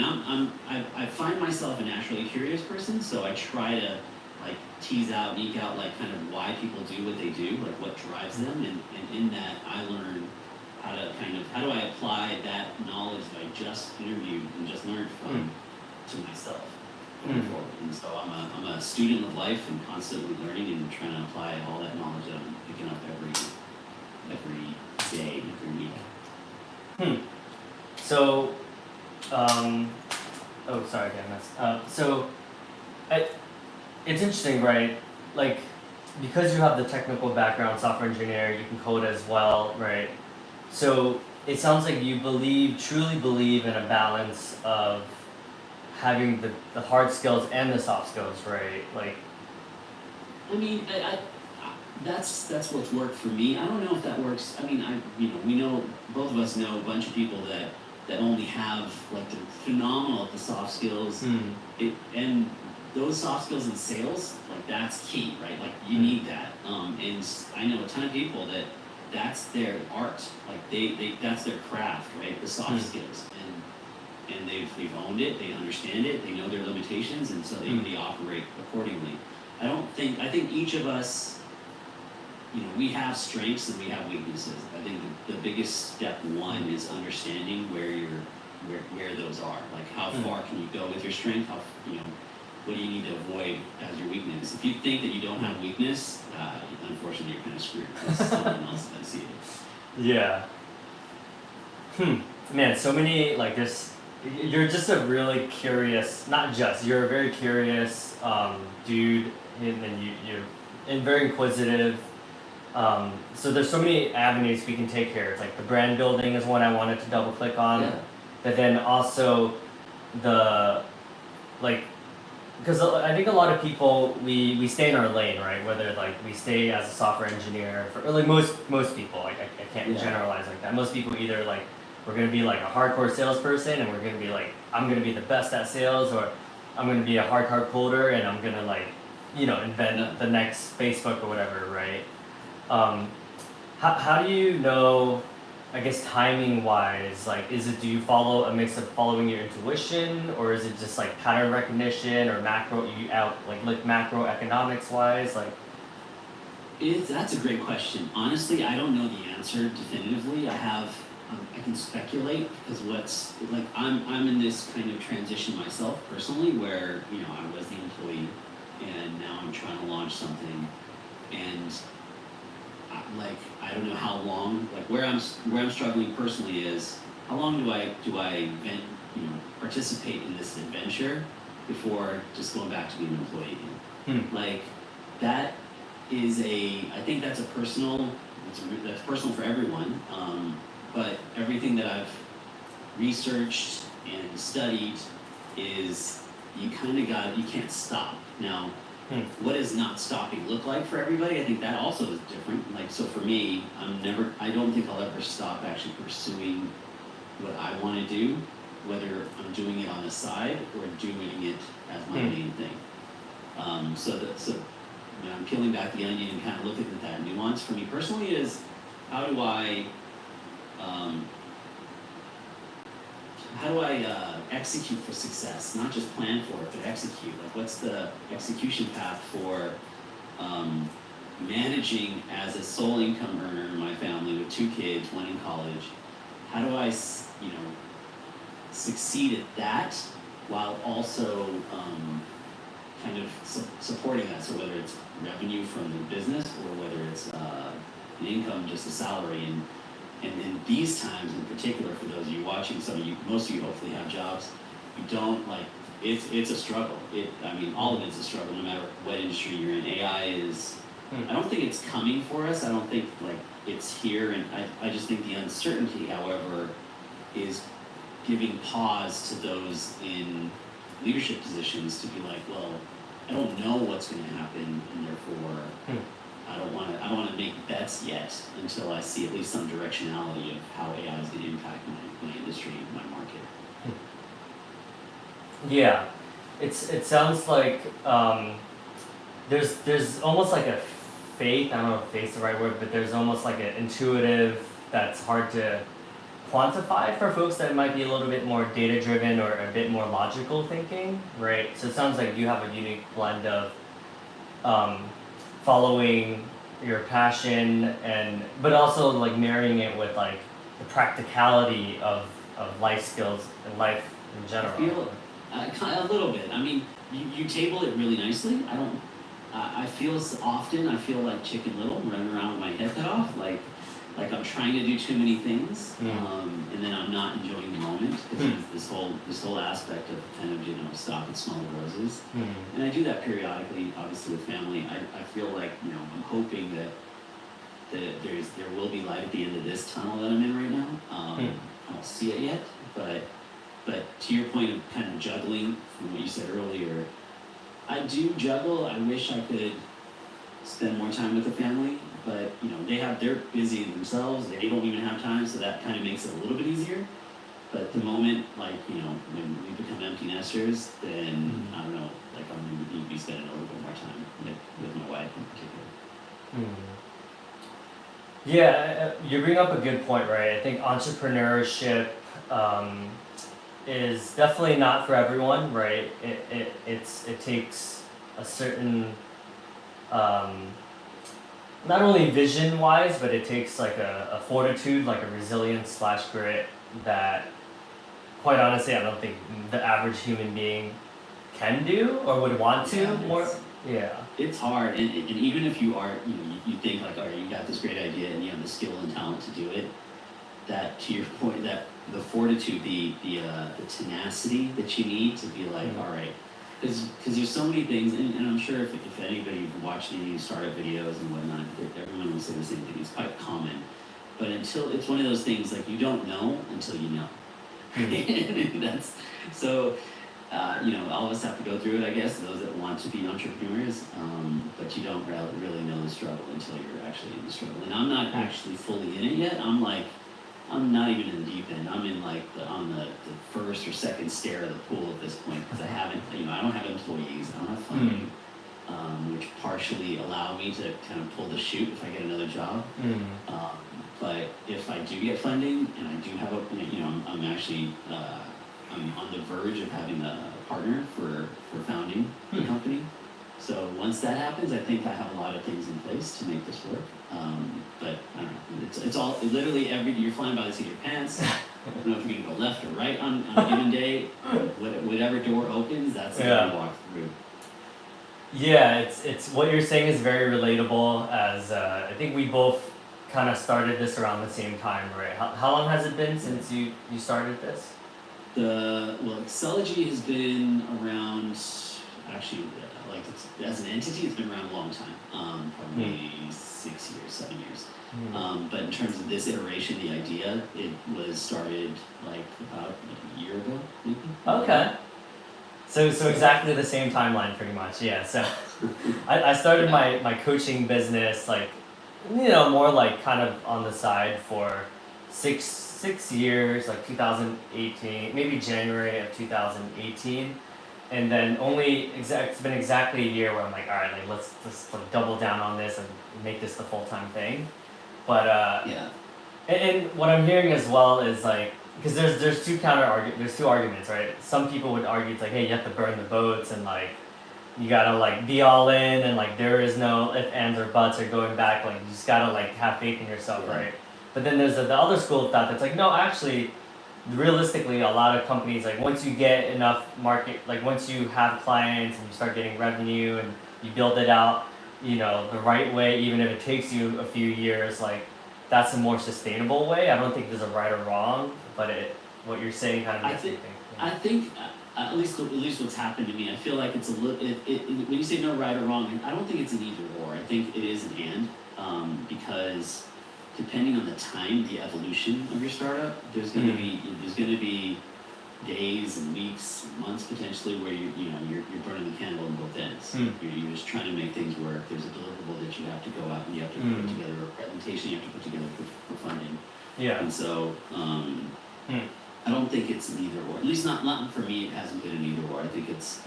I find myself a naturally curious person, so I try to like tease out, eke out like kind of why people do what they do, like what drives them, and in that I learn how do I apply that knowledge that I just interviewed and just learned from to myself going forward. And so I'm a student of life and constantly learning and trying to apply all that knowledge that I'm picking up every day, every week. So, sorry, again. It's interesting, right? Like, because you have the technical background, software engineer, you can code as well, right? So it sounds like you truly believe in a balance of having the hard skills and the soft skills, right? Like, I mean, that's what's worked for me. I don't know if that works. I mean, we know, both of us know a bunch of people that only have like they're phenomenal at the soft skills, and those soft skills in sales, like that's key, right? Like you need that. And I know a ton of people that's their art, like they that's their craft, right? The soft skills, and they've owned it, they understand it, they know their limitations, and so they operate accordingly. I think each of us, we have strengths and we have weaknesses. I think the biggest step one is understanding where those are. Like how far can you go with your strength? What do you need to avoid as your weakness? If you think that you don't have weakness, unfortunately you're kind of screwed because someone else can see it. Yeah. Man, so many like this. You're just a really curious, you're a very curious dude, and you're very inquisitive. So there's so many avenues we can take here. It's like the brand building is one I wanted to double click on, but then also because I think a lot of people we stay in our lane, right? Whether like we stay as a software engineer most people, like I can't generalize like that. Most people either like we're gonna be like a hardcore salesperson and we're gonna be like I'm gonna be the best at sales, or I'm gonna be a hardcore coder and I'm gonna like invent the next Facebook or whatever, right? How do you know, I guess timing wise, like do you follow a mix of following your intuition, or is it just like pattern recognition or macroeconomics wise, like? That's a great question. Honestly, I don't know the answer definitively. I can speculate because I'm in this kind of transition myself personally where, I was the employee and now I'm trying to launch something, and I don't know how long. Like where I'm struggling personally is how long do I participate in this adventure before just going back to being an employee again. Like that is I think that's personal for everyone. But everything that I've researched and studied is you can't stop. Now, what does not stopping look like for everybody? I think that also is different. Like, so for me, I don't think I'll ever stop actually pursuing what I want to do, whether I'm doing it on the side or doing it as my main thing. So I'm peeling back the onion and kind of looking at that nuance. For me personally is, how do I execute for success? Not just plan for it, but execute. Like, what's the execution path for managing as a sole income earner in my family with 2 kids, 1 in college? How do I, succeed at that while also kind of supporting that? So whether it's revenue from the business or whether it's an income, just a salary. And in these times in particular, for those of you watching, most of you hopefully have jobs. You don't it's a struggle. All of it's a struggle, no matter what industry you're in. AI is, I don't think it's coming for us. I don't think it's here. And I just think the uncertainty, however, is giving pause to those in leadership positions to be like, well, I don't know what's going to happen, and therefore I don't want to make bets yet until I see at least some directionality of how AI is going to impact my industry, my market. Yeah, it sounds like there's almost like a faith. I don't know if faith's the right word, but there's almost like an intuitive that's hard to quantify for folks that might be a little bit more data driven or a bit more logical thinking, right? So it sounds like you have a unique blend of following your passion but also like marrying it with like the practicality of life skills and life in general. I feel a little bit. You table it really nicely. I feel like Chicken Little, running around with my head cut off, like I'm trying to do too many things, and then I'm not enjoying the moment. This whole aspect of kind of stop and smell the roses, and I do that periodically, obviously with family. I feel like I'm hoping that there will be light at the end of this tunnel that I'm in right now. I don't see it yet, but to your point of kind of juggling from what you said earlier, I do juggle. I wish I could spend more time with the family. But they're busy themselves. They don't even have time, so that kind of makes it a little bit easier. But the moment, when we become empty nesters, then I don't know. I'm going to be spending a little bit more time with my wife in particular. Yeah, you bring up a good point, right? I think entrepreneurship is definitely not for everyone, right? It takes a certain not only vision-wise, but it takes like a fortitude, like a resilience / grit that, quite honestly, I don't think the average human being can do or would want to. It's hard, and even if you are, you think like, all right, you got this great idea and you have the skill and talent to do it. That, to your point, that the fortitude, the tenacity that you need to be like, all right. Because there's so many things, and I'm sure if anybody watched any startup videos and whatnot, everyone will say the same thing. It's quite common. But until it's one of those things, like, you don't know until you know. That's so. All of us have to go through it, I guess. Those that want to be entrepreneurs, but you don't really know the struggle until you're actually in the struggle. And I'm not actually fully in it yet. I'm not even in the deep end. I'm in on the first or second stair of the pool at this point, because I don't have employees, I don't have funding, which partially allow me to kind of pull the chute if I get another job. But if I do get funding and I do have I'm actually I'm on the verge of having a partner for founding the company. So once that happens, I think I have a lot of things in place to make this work. But I don't know. It's all literally you're flying by the seat of your pants. I don't know if you're gonna go left or right on a given day. Whatever door opens, that's what you walk through. Yeah, it's what you're saying is very relatable. As I think we both kind of started this around the same time, right? How long has it been since you started this? Excelogy has been around. Actually, like as an entity, it's been around a long time. Probably 6 years, 7 years. But in terms of this iteration, the idea, it was started like about a year ago, maybe. Okay. So exactly the same timeline, pretty much. Yeah. So I started my coaching business like, more like kind of on the side for six years, like 2018, maybe January of 2018, and then it's been exactly a year where I'm like, all right, like let's like double down on this and make this the full time thing. But Yeah. and what I'm hearing as well is like, because there's two arguments, right? Some people would argue it's like, hey, you have to burn the boats and like you gotta like be all in and like there is no if ands or buts or going back. Like you just gotta like have faith in yourself, Yeah. right? But then there's the other school of thought that's like, no, actually, realistically, a lot of companies like once you get enough market, like once you have clients and you start getting revenue and you build it out, the right way, even if it takes you a few years, like that's a more sustainable way. I don't think there's a right or wrong, but what you're saying kind of makes me think. I think at least what's happened to me, I feel like it's a little. When you say no right or wrong, I don't think it's an either or. I think it is an and, because depending on the time, the evolution of your startup, there's gonna be days and weeks, months potentially where you're burning the candle on both ends. You're just trying to make things work. There's a deliverable that you have to go out and you have to put together, a presentation you have to put together for funding. Yeah. And so I don't think it's an either or. At least not for me. It hasn't been an either or. I think it's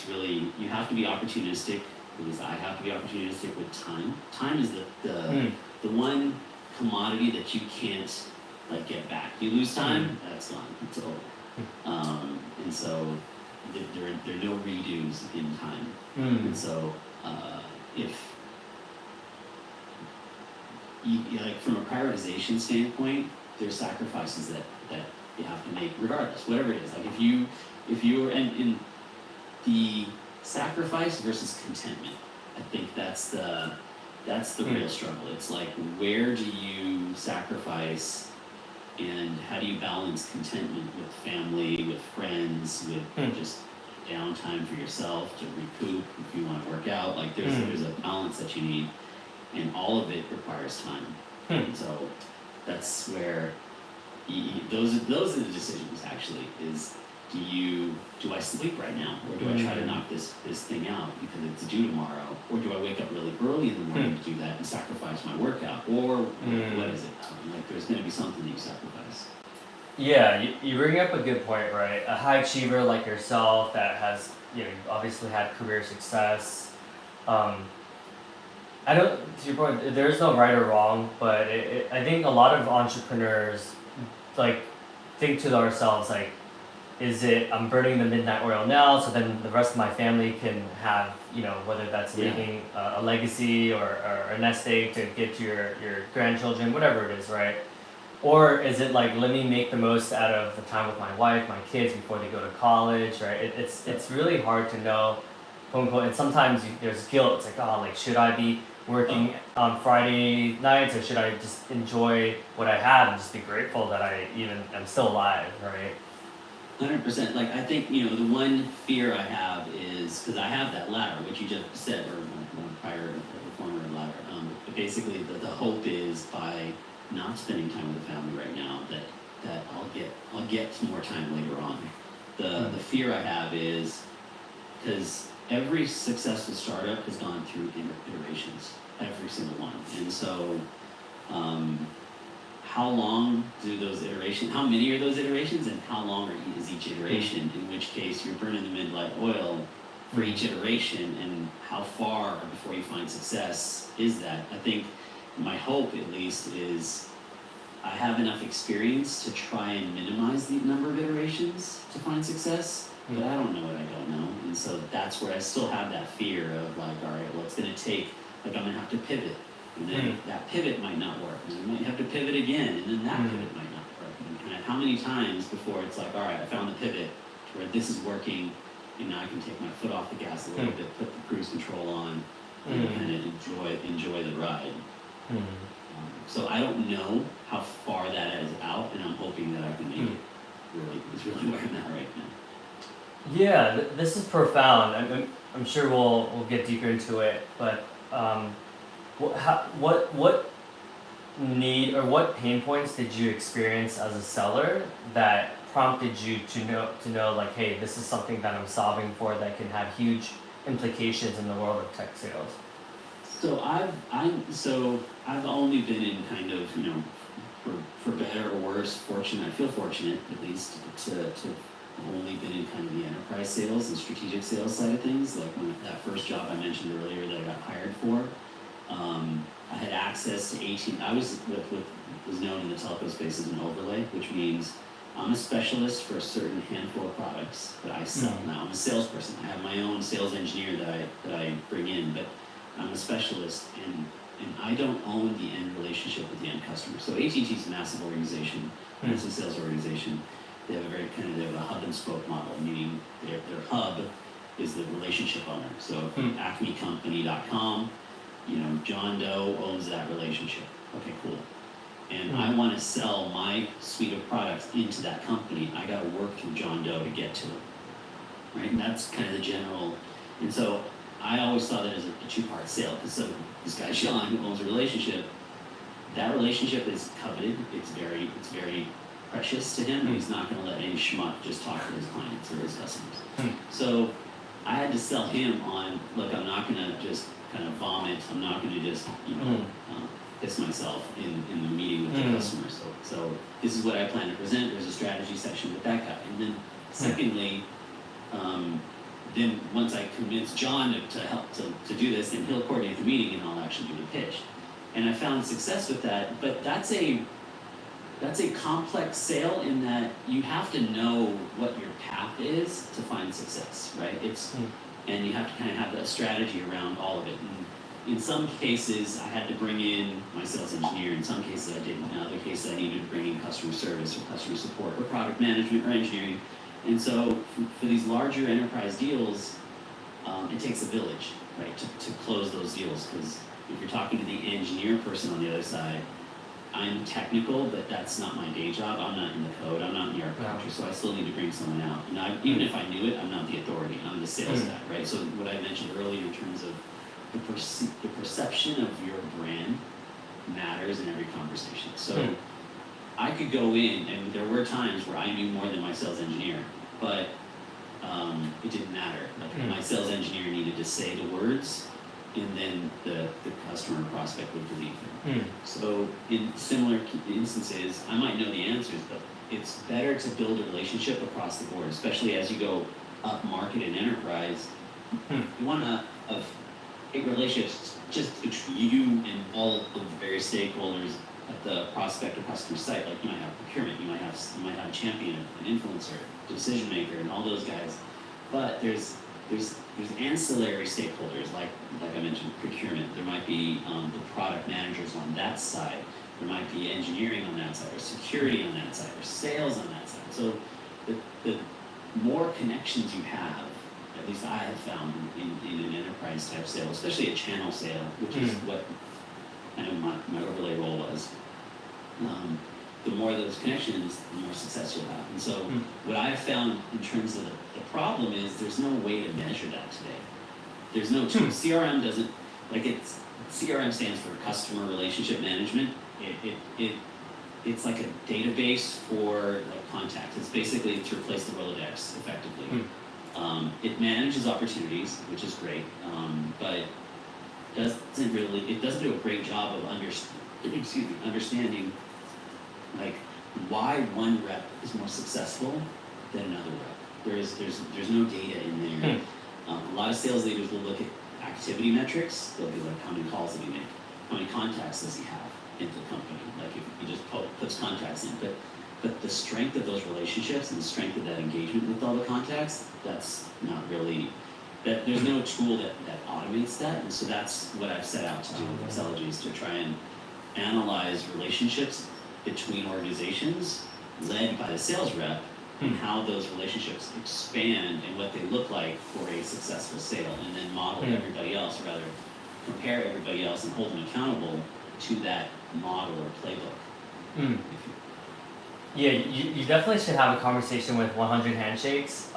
really, you have to be opportunistic. At least I have to be opportunistic with time. Time is the one commodity that you can't like get back. You lose time, that's gone. It's over. And so there are no redos in time. And so if you like from a prioritization standpoint, there's sacrifices that you have to make regardless, whatever it is. Like if you're in the sacrifice versus contentment, I think that's the real struggle. It's like, where do you sacrifice and how do you balance contentment with family, with friends, with just downtime for yourself to recoup if you want to work out. Like there's a balance that you need, and all of it requires time. And so that's where those are the decisions actually. Is do I sleep right now, or do I try to knock this thing out because it's due tomorrow, or do I wake up really early in the morning to do that and sacrifice my workout, or what is it? Like there's going to be something that you sacrifice. Yeah, you bring up a good point, right? A high achiever like yourself that has, obviously had career success. I don't, to your point, there's no right or wrong, but I think a lot of entrepreneurs like think to ourselves like, is it I'm burning the midnight oil now so then the rest of my family can have, whether that's leaving a legacy or a nest egg to give to your grandchildren, whatever it is, right? Or is it like, let me make the most out of the time with my wife, my kids before they go to college, right? It's really hard to know, quote unquote, and sometimes there's guilt. It's like, oh, like should I be working on Friday nights or should I just enjoy what I have and just be grateful that I even am still alive, right? 100%. Like I think the one fear I have is because I have that ladder, which you just said, or one prior former ladder. But basically, the hope is by not spending time with the family right now that I'll get some more time later on. The fear I have is because every successful startup has gone through iterations, every single one, and so. How long do those iterations, how many are those iterations, and how long is each iteration, in which case you're burning the midnight oil for each iteration, and how far before you find success is that? I think my hope, at least, is I have enough experience to try and minimize the number of iterations to find success, but I don't know what I don't know, and so that's where I still have that fear of like, all right, well, it's going to take, like I'm going to have to pivot. And then that pivot might not work, and you might have to pivot again, and then that pivot might not work. And kind of how many times before it's like, all right, I found the pivot to where this is working, and now I can take my foot off the gas a little bit, put the cruise control on, and kind of enjoy the ride. So I don't know how far that is out, and I'm hoping that I can make it. It's really where I'm at right now. Yeah, this is profound. I'm sure we'll get deeper into it, but what need or what pain points did you experience as a seller that prompted you to know like, hey, this is something that I'm solving for that can have huge implications in the world of tech sales? So I've only been in kind of, you know, for better or worse, fortunate. I feel fortunate at least to have only been in kind of the enterprise sales and strategic sales side of things. Like when that first job I mentioned earlier that I got hired for, I had access to 18. I was what was known in the telco space as an overlay, which means I'm a specialist for a certain handful of products that I sell. Now I'm a salesperson. I have my own sales engineer that I bring in, but I'm a specialist, and I don't own the end relationship with the end customer. So AT&T is a massive organization, it's a sales organization. They have a hub and spoke model, meaning their hub is the relationship owner. So acmecompany.com, you know, John Doe owns that relationship. Okay, cool. And I want to sell my suite of products into that company. I got to work through John Doe to get to it, right? And that's kind of the general. And so I always thought it as a two-part sale, because so this guy Sean who owns a relationship, that relationship is coveted. It's very precious to him, and he's not going to let any schmuck just talk to his clients or his customers. So I had to sell him on, look, I'm not going to just kind of vomit. I'm not going to just, you know, piss myself in the meeting with the customer. So this is what I plan to present. There's a strategy session with that guy. And then secondly, then once I convince John to help to do this, then he'll coordinate the meeting and I'll actually do the pitch. And I found success with that, but that's a complex sale in that you have to know what your path is to find success, right? And you have to kind of have that strategy around all of it. And in some cases, I had to bring in my sales engineer. In some cases, I didn't. In other cases, I needed to bring in customer service or customer support or product management or engineering. And so for these larger enterprise deals, it takes a village, right, to close those deals. Because if you're talking to the engineer person on the other side, I'm technical, but that's not my day job. I'm not in the code. I'm not in the architecture, so I still need to bring someone out. And even if I knew it, I'm not the authority. I'm the sales guy, right? So what I mentioned earlier in terms of the perception of your brand matters in every conversation. So I could go in, and there were times where I knew more than my sales engineer, but it didn't matter. Like my sales engineer needed to say the words, and then the customer or prospect would believe them. So in similar instances, I might know the answers, but it's better to build a relationship across the board, especially as you go up market and enterprise. You want to have relationships just between you and all of the various stakeholders at the prospect or customer site. Like you might have procurement, you might have a champion, an influencer, decision maker, and all those guys. But there's ancillary stakeholders like I mentioned, procurement. There might be the product managers on that side. There might be engineering on that side, or security on that side, or sales on that side. So the more connections you have, at least I have found in an enterprise type sale, especially a channel sale, which is what kind of my overlay role was. The more those connections, the more success you'll have. And so what I've found in terms of the problem is there's no way to measure that today. There's no tool. CRM doesn't, CRM stands for customer relationship management. It's like a database for like contacts. It's basically to replace the Rolodex effectively. It manages opportunities, which is great, but it doesn't do a great job of understanding like why one rep is more successful than another rep. There's no data in there. A lot of sales leaders will look at activity metrics. They'll be like, how many calls did he make? How many contacts does he have in the company? Like if he just puts contacts in, but the strength of those relationships and the strength of that engagement with all the contacts, that's not really. There's no tool that automates that, and so that's what I've set out to do with Xcelogy, is to try and analyze relationships between organizations led by the sales rep and how those relationships expand and what they look like for a successful sale, and then model everybody else, or rather compare everybody else and hold them accountable to that model or playbook. Yeah, you definitely should have a conversation with 100 Handshakes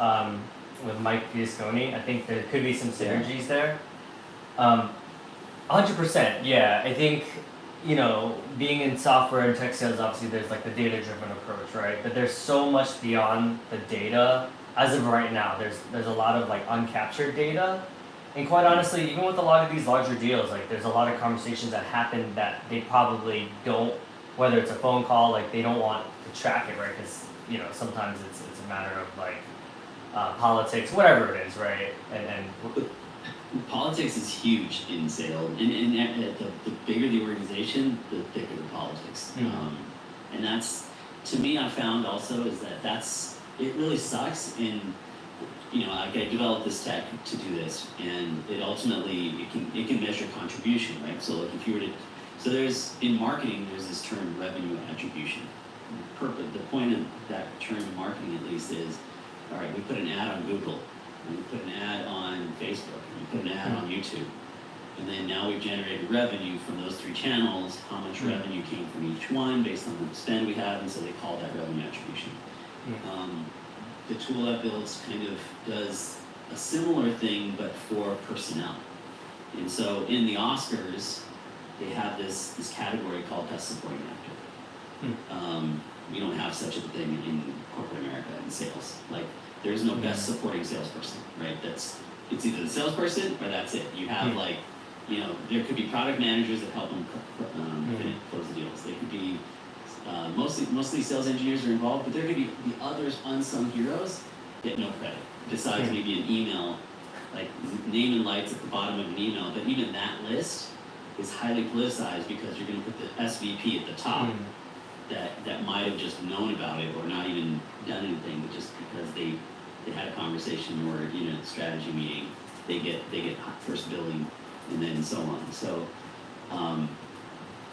with Mike Fiasconi. I think there could be some synergies there. 100%, yeah. I think, you know, being in software and tech sales, obviously there's like the data-driven approach, right? But there's so much beyond the data. As of right now, there's a lot of like uncaptured data. And quite honestly, even with a lot of these larger deals, like there's a lot of conversations that happen that they probably don't, whether it's a phone call, like they don't want to track it, right? Because, you know, sometimes it's a matter of like politics, whatever it is, right? And politics is huge in sales, and the bigger the organization, the thicker the politics. And that's, to me, I found also is that's it really sucks. And you know, I developed this tech to do this, and it ultimately it can measure contribution, right? So like if you were to, so there's in marketing there's this term revenue attribution. The point of that term in marketing at least is, all right, we put an ad on Google, and we put an ad on Facebook, and we put an ad on YouTube, and then now we've generated revenue from those 3 channels. How much revenue came from each one based on the spend we have, and so they call that revenue attribution. The tool I built kind of does a similar thing, but for personnel. And so in the Oscars, they have this category called Best Supporting Actor. We don't have such a thing in corporate America in sales. Like, there's no best supporting salesperson, right? It's either the salesperson or that's it. You have like, you know, there could be product managers that help them close the deals. They could be mostly sales engineers are involved, but there could be the others unsung heroes get no credit. Besides maybe an email, like name and lights at the bottom of an email, but even that list is highly politicized because you're going to put the SVP at the top that might have just known about it or not even done anything, but just because they had a conversation or strategy meeting, they get first billing and then so on. So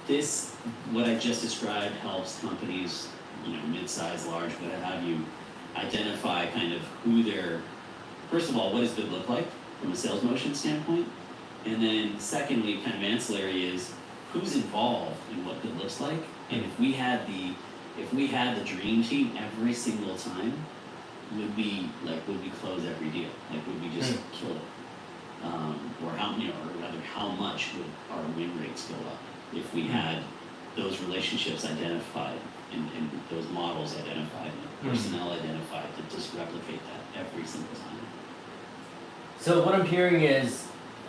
this, what I just described, helps companies, mid-size, large, what have you, identify kind of who they're, first of all, what does good look like from a sales motion standpoint? And then secondly, kind of ancillary is who's involved in what good looks like. And if we had the dream team every single time, would we close every deal? Like, would we just kill it? Or how much would our win rates go up if we had those relationships identified and those models identified and personnel identified to just replicate that every single time? So what I'm hearing is,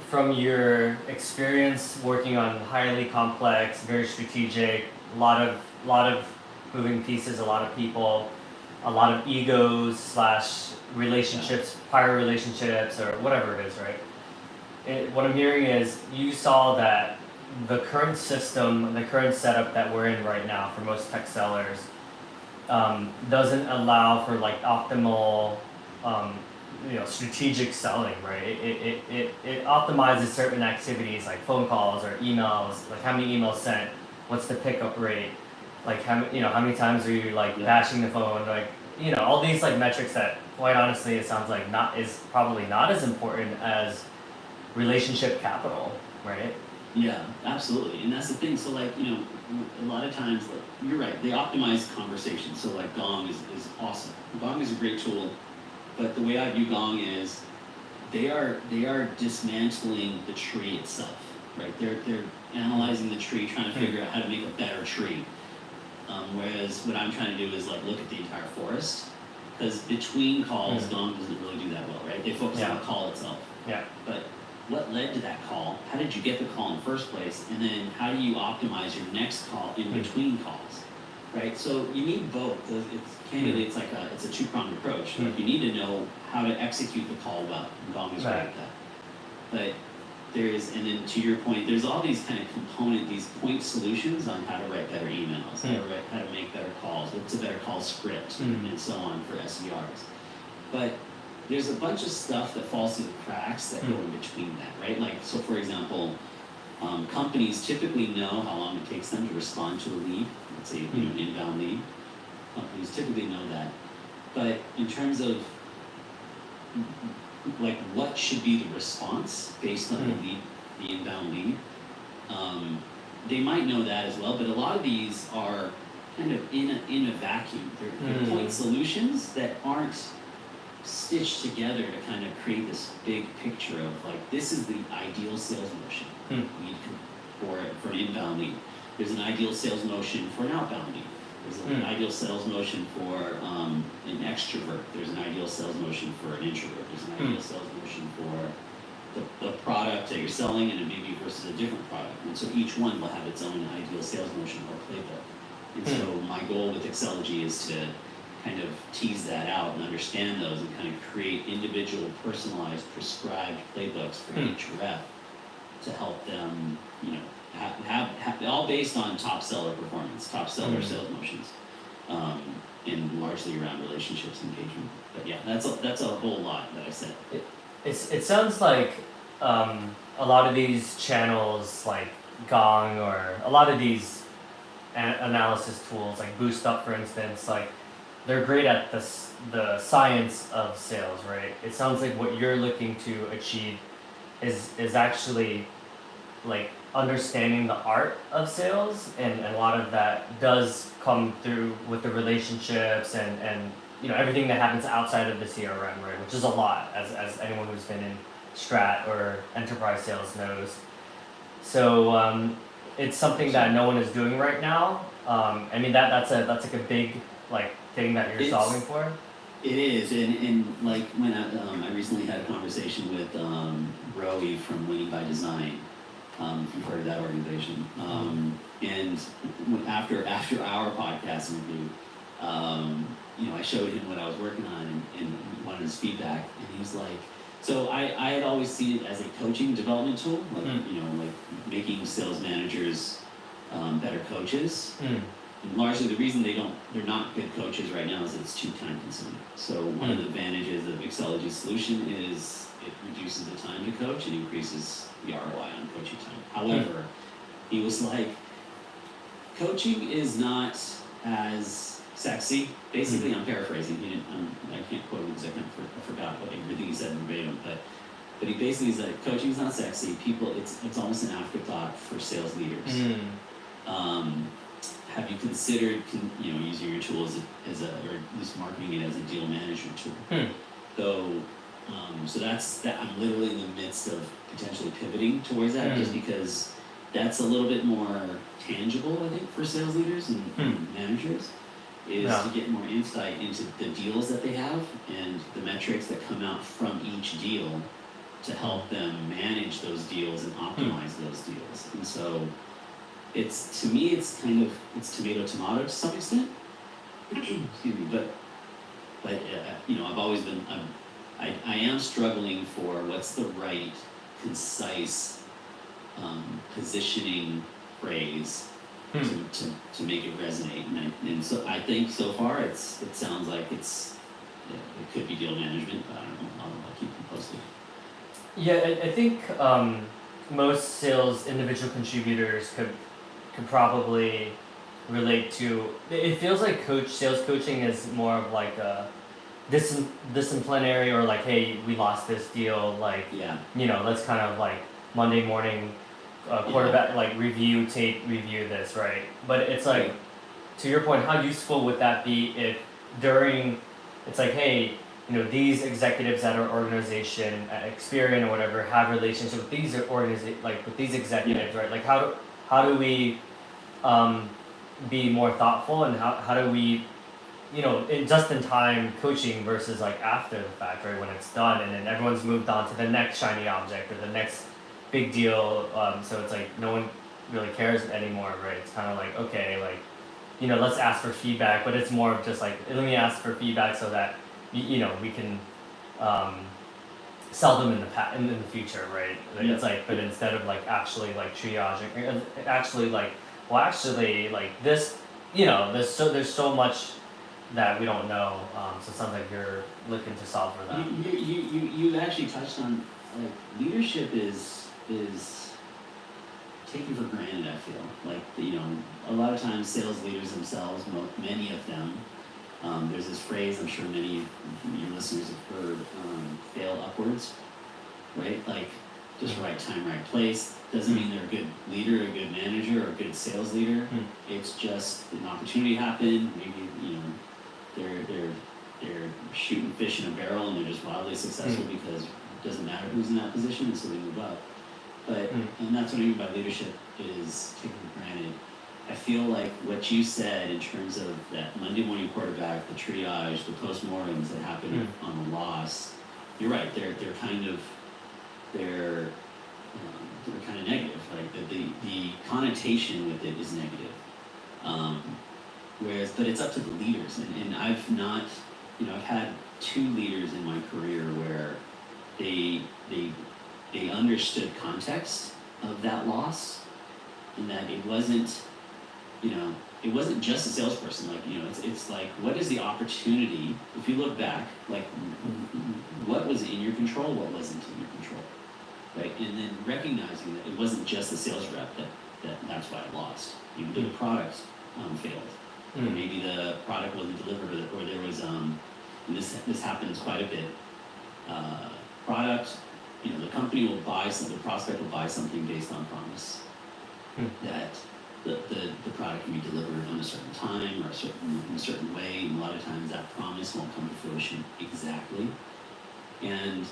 from your experience working on highly complex, very strategic, a lot of moving pieces, a lot of people, a lot of egos / relationships, prior relationships, or whatever it is, right? What I'm hearing is you saw that the current system, the current setup that we're in right now for most tech sellers doesn't allow for like optimal strategic selling, right? It optimizes certain activities like phone calls or emails, like how many emails sent, what's the pickup rate, like how many times are you like bashing the phone, like all these like metrics that quite honestly it sounds like probably not as important as relationship capital, right? Yeah, absolutely. And that's the thing. So like, a lot of times, like, you're right, they optimize conversations. So like Gong is awesome. Gong is a great tool, but the way I view Gong is they are dismantling the tree itself, right? They're analyzing the tree, trying to figure out how to make a better tree. Whereas what I'm trying to do is like look at the entire forest, because between calls, Gong doesn't really do that well, right? They focus on the call itself. Yeah. But what led to that call? How did you get the call in the first place? And then how do you optimize your next call in between calls, right? So you need both. It's a two-pronged approach. Like, you need to know how to execute the call well. And Gong is great at that. But and then to your point, there's all these kind of these point solutions on how to write better emails, how to make better calls, what's a better call script, and so on for SDRs. But there's a bunch of stuff that falls through the cracks that go in between that, right? Like, so for example, companies typically know how long it takes them to respond to a lead, let's say an inbound lead. Companies typically know that. but in terms of like what should be the response based on the lead, the inbound lead, they might know that as well. But a lot of these are kind of in a vacuum. They're point solutions that aren't stitched together to kind of create this big picture of like, this is the ideal sales motion for an inbound lead. There's an ideal sales motion for an outbound lead. There's an ideal sales motion for an extrovert. There's an ideal sales motion for an introvert. There's an ideal sales motion for the product that you're selling and maybe versus a different product. And so each one will have its own ideal sales motion or playbook. And so my goal with Excelogy is to kind of tease that out and understand those and kind of create individual, personalized, prescribed playbooks for each rep to help them, you know, have all based on top seller performance, top seller sales motions, and largely around relationships engagement. But yeah, that's a whole lot that I said. It sounds like a lot of these channels like Gong or a lot of these analysis tools like Boost Up, for instance, like they're great at the science of sales, right? It sounds like what you're looking to achieve is actually like understanding the art of sales, and a lot of that does come through with the relationships and you know everything that happens outside of the CRM, right? Which is a lot, as anyone who's been in strat or enterprise sales knows. So it's something that no one is doing right now. I mean that's like a big like thing that you're solving for. It is, and like when I recently had a conversation with Rowie from Winning by Design. If you've heard of that organization, and after our podcast interview, you know, I showed him what I was working on and wanted his feedback, and he's like, so I had always seen it as a coaching development tool, like you know, like making sales managers better coaches. And largely the reason they're not good coaches right now is it's too time consuming. So one of the advantages of Excelogy's solution is it reduces the time to coach and increases the ROI on coaching time. However, he was like, coaching is not as sexy. Basically, I'm paraphrasing. I can't quote him because I forgot what everything he said verbatim. But he basically said, coaching is not sexy. People, it's almost an afterthought for sales leaders. Have you considered, you know, using your tool as a, or at least marketing it as a deal management tool? So that's that. I'm literally in the midst of potentially pivoting towards that, just because that's a little bit more tangible, I think, for sales leaders and managers, is to get more insight into the deals that they have and the metrics that come out from each deal to help them manage those deals and optimize those deals. And so it's, to me, it's kind of, it's tomato to some extent. Excuse me, but you know, I've always been, I am struggling for what's the right, concise, positioning phrase to make it resonate. And so I think so far it sounds like it could be deal management, but I don't know. I'll keep you posted. Yeah, I think most sales individual contributors could probably relate to. It feels like sales coaching is more of like a disciplinary, or like, hey, we lost this deal, like, you know, let's kind of like Monday morning quarterback, like review this, right? But it's like, to your point, how useful would that be if during, it's like, hey, you know, these executives at our organization, at Experian or whatever, have relationships with these with these executives, right? Like how do we be more thoughtful, and how do we, you know, just in time coaching versus like after the fact, right, when it's done and then everyone's moved on to the next shiny object or the next big deal, so it's like no one really cares anymore, right? It's kind of like, okay, like, you know, let's ask for feedback, but it's more of just like, let me ask for feedback so that you know, we can sell them in the future, right? Like, it's like, but instead of like actually like triaging, actually like, well, actually like this, you know, there's so much that we don't know. So it sounds like you're looking to solve for that. You actually touched on, like, leadership is taken for granted. I feel like, you know, a lot of times sales leaders themselves, many of them, There's this phrase I'm sure many of your listeners have heard, fail upwards, right? Like, just right time, right place. Doesn't mean they're a good leader, a good manager, or a good sales leader. It's just an opportunity happened. Maybe, they're shooting fish in a barrel and they're just wildly successful because it doesn't matter who's in that position, and so they move up. But and that's what I mean by leadership is taken for granted. I feel like what you said in terms of that Monday morning quarterback, the triage, the postmortems that happen on the loss, you're right. They're kind of negative. Like the connotation with it is negative. But it's up to the leaders, and I've not, I've had 2 leaders in my career where they understood context of that loss, and that it wasn't just a salesperson. Like, it's like, what is the opportunity? If you look back, like, what was in your control, what wasn't in your control, right? And then recognizing that it wasn't just the sales rep that's why I lost. The product failed. Or maybe the product wasn't delivered, or there was, and this happens quite a bit. Product, the company will buy something, the prospect will buy something based on promise. That the product can be delivered on a certain time or in a certain way, and a lot of times that promise won't come to fruition exactly. And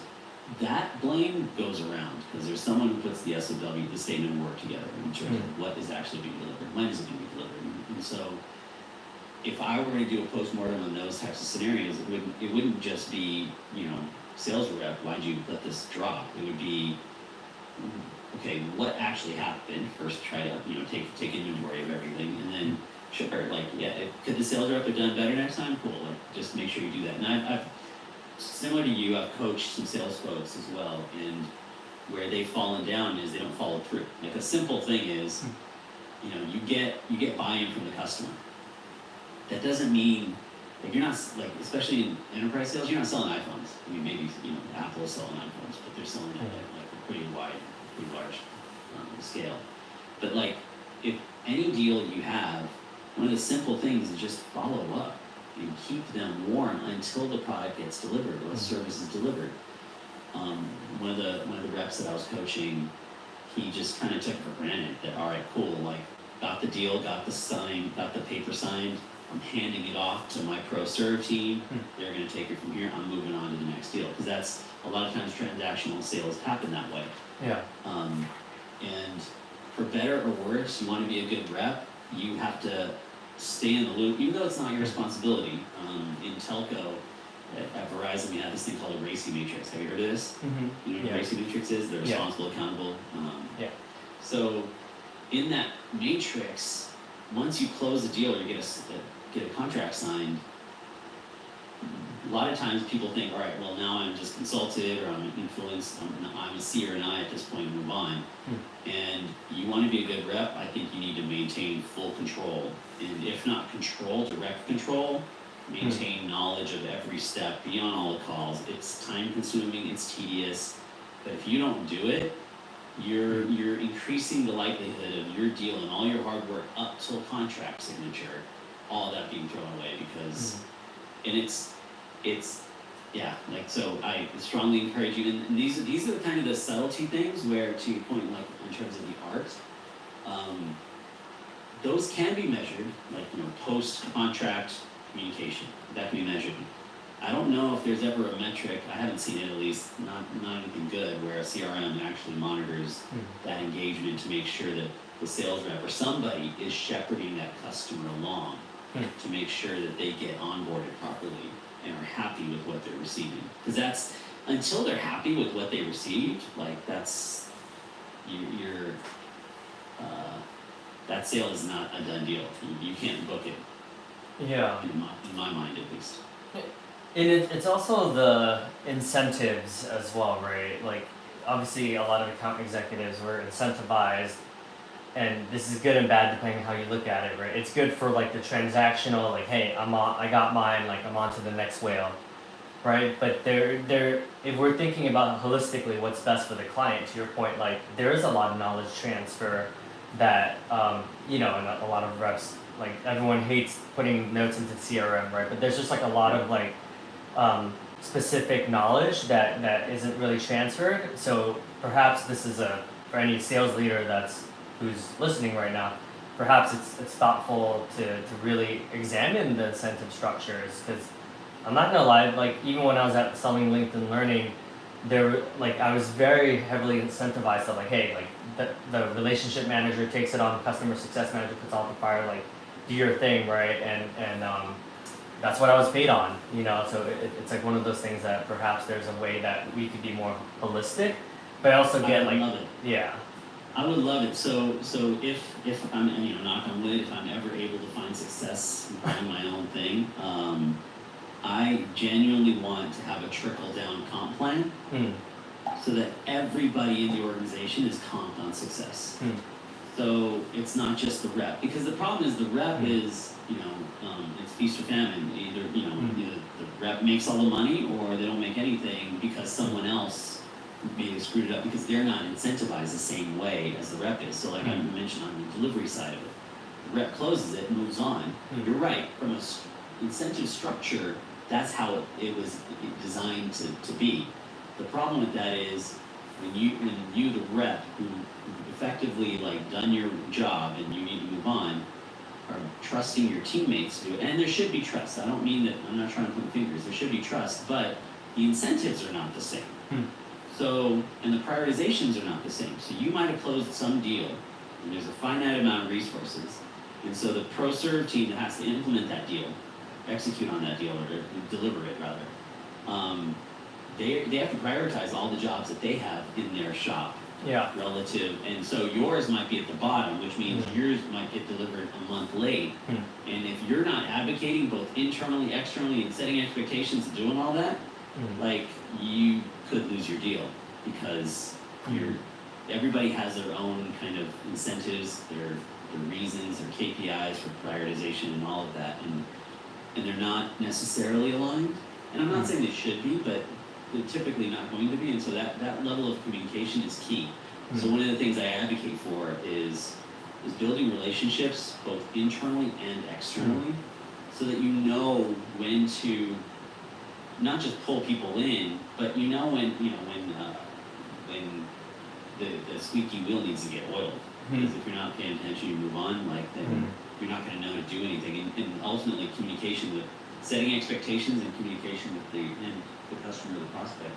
that blame goes around because there's someone who puts the SOW, the statement of work, together in terms of what is actually being delivered, when is it going to be delivered. And so if I were to do a postmortem on those types of scenarios, it wouldn't just be, sales rep, why'd you let this drop? It would be, okay, what actually happened? First, try to take inventory of everything, and then sure, could the sales rep have done better next time? Cool, just make sure you do that. And I've similar to you, I've coached some sales folks as well, and where they've fallen down is they don't follow through. Like, a simple thing is, you get buy-in from the customer. That doesn't mean, like, you're not, like, especially in enterprise sales, you're not selling iPhones. I mean, maybe Apple is selling iPhones, but they're selling it at like a pretty large scale. But like, if any deal you have, one of the simple things is just follow up and keep them warm until the product gets delivered or the service is delivered. One of the reps that I was coaching, he just kind of took it for granted that, all right, cool, like, got the deal, got the paper signed, I'm handing it off to my pro serve team. They're going to take it from here. I'm moving on to the next deal, because that's a lot of times transactional sales happen that way. Yeah. And for better or worse, you want to be a good rep. You have to stay in the loop, even though it's not your responsibility. In telco, at Verizon, we have this thing called a RACI matrix. Have you heard of this? You know what a RACI matrix is? They're responsible, accountable. So in that matrix, once you close a deal or you get a contract signed, a lot of times people think, all right, well, now I'm just consulted, or I'm influenced, I'm a C or an I at this point, move on. And you want to be a good rep, I think you need to maintain full control. And if not control, direct control, maintain knowledge of every step, be on all the calls. It's time consuming, it's tedious, but if you don't do it, you're increasing the likelihood of your deal and all your hard work up till contract signature, all that being thrown away, because and it's so I strongly encourage you, and these are the kind of the subtlety things where, to your point, like in terms of the art, those can be measured, like post contract communication, that can be measured. I don't know if there's ever a metric, I haven't seen it, at least not anything good, where a CRM actually monitors that engagement to make sure that the sales rep or somebody is shepherding that customer along to make sure that they get onboarded properly and are happy with what they're receiving. Because that's, until they're happy with what they received, like that's, that sale is not a done deal. You can't book it. Yeah. In my mind, at least. And it's also the incentives as well, right? Like, obviously a lot of account executives were incentivized, and this is good and bad depending on how you look at it, right? It's good for like the transactional, like, hey, I got mine, like I'm on to the next whale, right? But if we're thinking about holistically what's best for the client, to your point, like there is a lot of knowledge transfer that, and a lot of reps like everyone hates putting notes into CRM, right? But there's just like a lot of like specific knowledge that isn't really transferred. So perhaps this is for any sales leader who's listening right now. Perhaps it's thoughtful to really examine the incentive structures, because I'm not gonna lie, like even when I was at selling LinkedIn Learning, I was very heavily incentivized to like, hey, like the relationship manager takes it on, customer success manager puts all the fire, like do your thing, right? And that's what I was paid on, you know. So it's like one of those things that perhaps there's a way that we could be more holistic, but I also get like, love it. yeah. I would love it. So if I'm, you know, knock on wood, if I'm ever able to find success in running my own thing, I genuinely want to have a trickle down comp plan, so that everybody in the organization is comped on success. So it's not just the rep, because the problem is the rep is, you know, it's feast or famine. Either, you know, either the rep makes all the money or they don't make anything because someone else maybe screwed it up because they're not incentivized the same way as the rep is. So like I mentioned on the delivery side of it, the rep closes it, moves on. You're right, from a incentive structure, that's how it was designed to be. The problem with that is when you the rep who effectively like done your job and you need to move on, are trusting your teammates to do it. And there should be trust. I don't mean that, I'm not trying to point fingers, there should be trust, but the incentives are not the same. So, and the prioritizations are not the same. So you might have closed some deal, and there's a finite amount of resources. And so the pro serve team that has to implement that deal, execute on that deal, or deliver it rather, they have to prioritize all the jobs that they have in their shop. Yeah. Relative, and so yours might be at the bottom, which means yours might get delivered a month late. And if you're not advocating both internally, externally, and setting expectations and doing all that, like you could lose your deal, because everybody has their own kind of incentives, their reasons, their KPIs for prioritization and all of that, and they're not necessarily aligned. And I'm not saying they should be, but they're typically not going to be, and so that level of communication is key. So one of the things I advocate for is building relationships both internally and externally, so that you know when to not just pull people in, but you know when the squeaky wheel needs to get oiled. Because if you're not paying attention, you move on, like then you're not going to know to do anything. And ultimately, communication with setting expectations and communication with the customer or the prospect.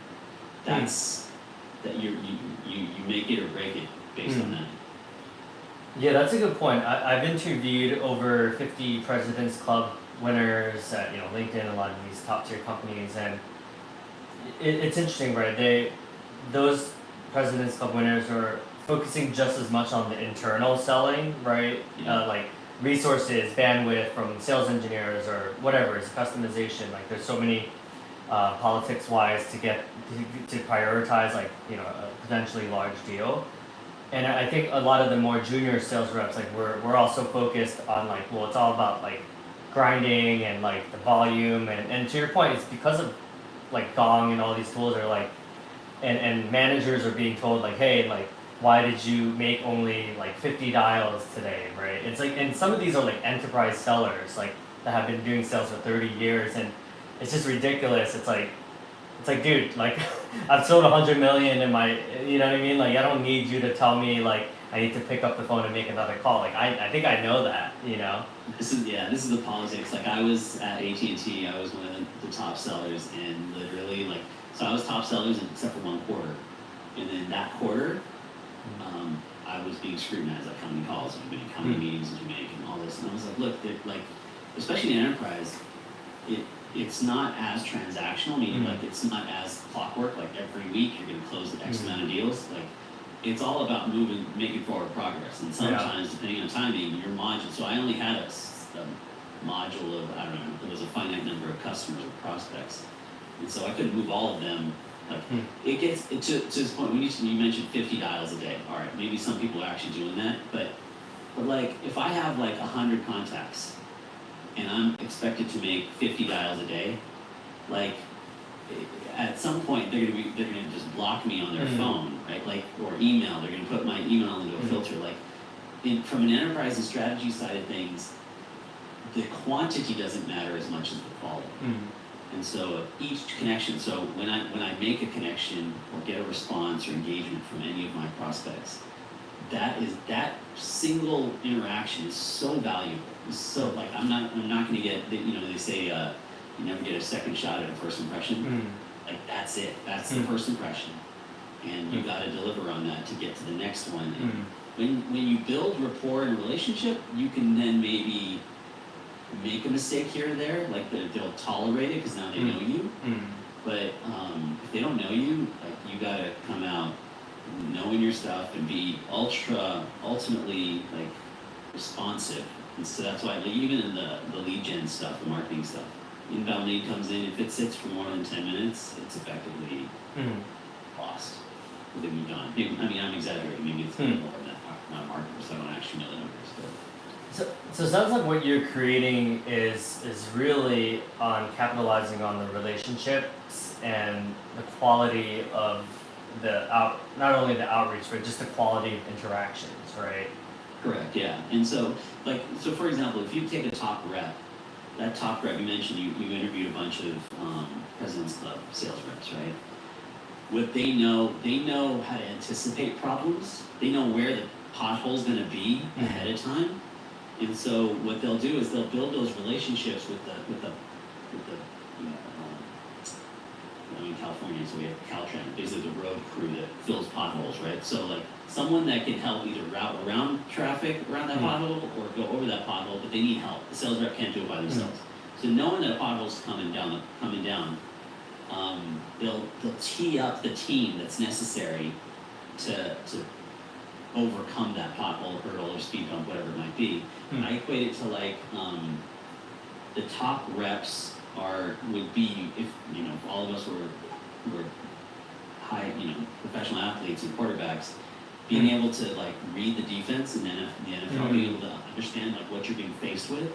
That's that you make it or break it based on that. Yeah, that's a good point. I've interviewed over 50 President's Club winners at LinkedIn, a lot of these top tier companies, and it's interesting, right? Those President's Club winners are focusing just as much on the internal selling, right? Like resources, bandwidth from sales engineers or whatever, it's customization. Like there's so many politics wise to prioritize like a potentially large deal. And I think a lot of the more junior sales reps, like we're also focused on like, well, it's all about like grinding and like the volume, and to your point, it's because of like Gong and all these tools are like, and managers are being told like, hey, like why did you make only like 50 dials today, right? It's like, and some of these are like enterprise sellers like that have been doing sales for 30 years, and it's just ridiculous. It's like, dude, like I've sold 100 million in my, you know what I mean? Like I don't need you to tell me like I need to pick up the phone and make another call. Like I think I know that, This is the politics. Like I was at AT&T, I was one of the top sellers, and literally like, so I was top sellers except for one quarter. And then that quarter, I was being scrutinized, like how many calls did you make, how many meetings did you make, and all this. And I was like, look, like, especially in enterprise, it's not as transactional, meaning like it's not as clockwork, like every week you're going to close X amount of deals. Like it's all about making forward progress. And sometimes, depending on timing, your module, so I only had a module of, I don't know, there was a finite number of customers or prospects. And so I couldn't move all of them. Like it gets to this point, you mentioned 50 dials a day. All right, maybe some people are actually doing that, but like if I have like 100 contacts and I'm expected to make 50 dials a day, like at some point they're gonna just block me on their phone, right? Like, or email. They're gonna put my email into a filter. Like, from an enterprise and strategy side of things, the quantity doesn't matter as much as the quality. And so each connection, so when I make a connection or get a response or engagement from any of my prospects, that single interaction is so valuable. It's so like I'm not gonna get, they say you never get a second shot at a first impression. Like that's it. That's the first impression. And you gotta deliver on that to get to the next one. And when you build rapport and relationship, you can then maybe make a mistake here or there, like they'll tolerate it because now they know you. But if they don't know you, like you gotta come out knowing your stuff and be ultimately like responsive. And so that's why, like, even in the lead gen stuff, the marketing stuff, inbound lead comes in, if it sits for more than 10 minutes, it's effectively lost. They moved on. I mean, I'm exaggerating. Maybe it's more than that. I'm not a marketer, so I don't actually know the numbers. But So it sounds like what you're creating is really on capitalizing on the relationships and the quality of not only the outreach, but just the quality of interactions, right? Correct. Yeah. And so for example, if you take a top rep, that top rep you mentioned, you interviewed a bunch of President's Club sales reps, right? What they know how to anticipate problems. They know where the pothole's going to be ahead of time. And so what they'll do is they'll build those relationships with the I'm in California, so we have Caltrans, basically the road crew that fills potholes, right? So like someone that can help either route around traffic around that pothole or go over that pothole, but they need help. The sales rep can't do it by themselves. So knowing that a pothole's coming down, they'll tee up the team that's necessary to overcome that pothole, hurdle, or speed bump, whatever it might be. I equate it to like the top reps would be if all of us were high professional athletes and quarterbacks, being able to like read the defense and then the NFL, being able to understand like what you're being faced with,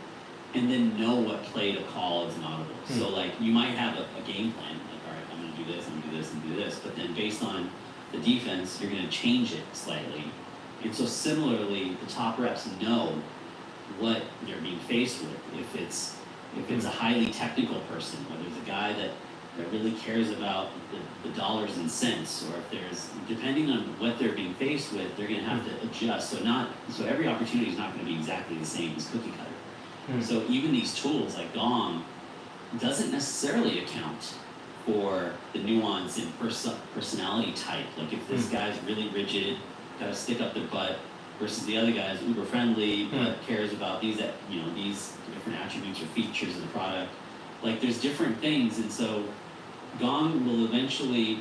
and then know what play to call as an audible. So like you might have a game plan, like all right, I'm going to do this, I'm going to do this, and do this, but then based on the defense, you're going to change it slightly. And so similarly, the top reps know what they're being faced with. If it's a highly technical person, or there's a guy that really cares about the dollars and cents, or if there's, depending on what they're being faced with, they're going to have to adjust. So every opportunity is not going to be exactly the same as cookie cutter. So even these tools like Gong doesn't necessarily account for the nuance in personality type. Like if this guy's really rigid, got to stick up their butt, versus the other guy's uber friendly, but cares about these different attributes or features of the product. Like there's different things, and so Gong will eventually,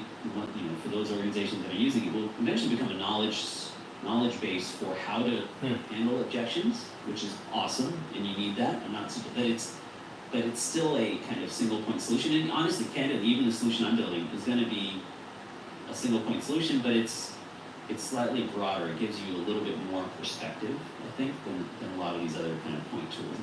for those organizations that are using it, will eventually become a knowledge base for how to handle objections, which is awesome, and you need that. But it's still a kind of single point solution. And honestly, candidly, even the solution I'm building is going to be a single point solution, but it's slightly broader. It gives you a little bit more perspective, I think, than a lot of these other kind of point tools.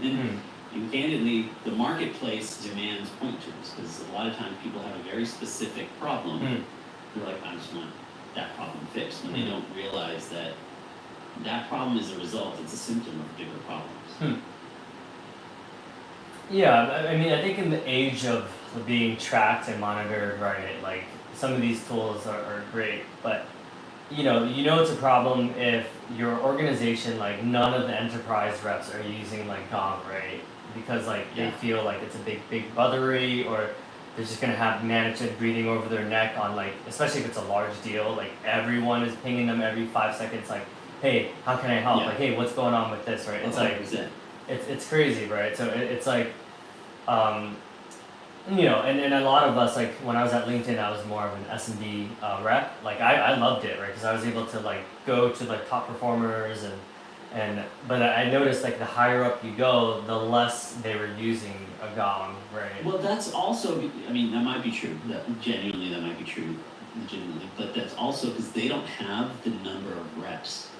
And candidly, the marketplace demands point tools because a lot of times people have a very specific problem. They're like, I just want that problem fixed, and they don't realize that problem is a result. It's a symptom of bigger problems. Yeah, I mean, I think in the age of being tracked and monitored, right, like some of these tools are great, but you know it's a problem if your organization, like none of the enterprise reps are using like Gong, right? Because like they feel like it's a big buggery, or they're just gonna have management breathing over their neck on, like, especially if it's a large deal, like everyone is pinging them every 5 seconds, like, hey, how can I help? Like, hey, what's going on with this, right? It's 100%. like it's crazy, right? So it's like and a lot of us, like when I was at LinkedIn, I was more of an S&D rep. Like I loved it, right? Because I was able to like go to like top performers but I noticed like the higher up you go, the less they were using a Gong, right? Well, that's also, I mean, that might be true. That might be true, legitimately. But that's also because they don't have the number of reps.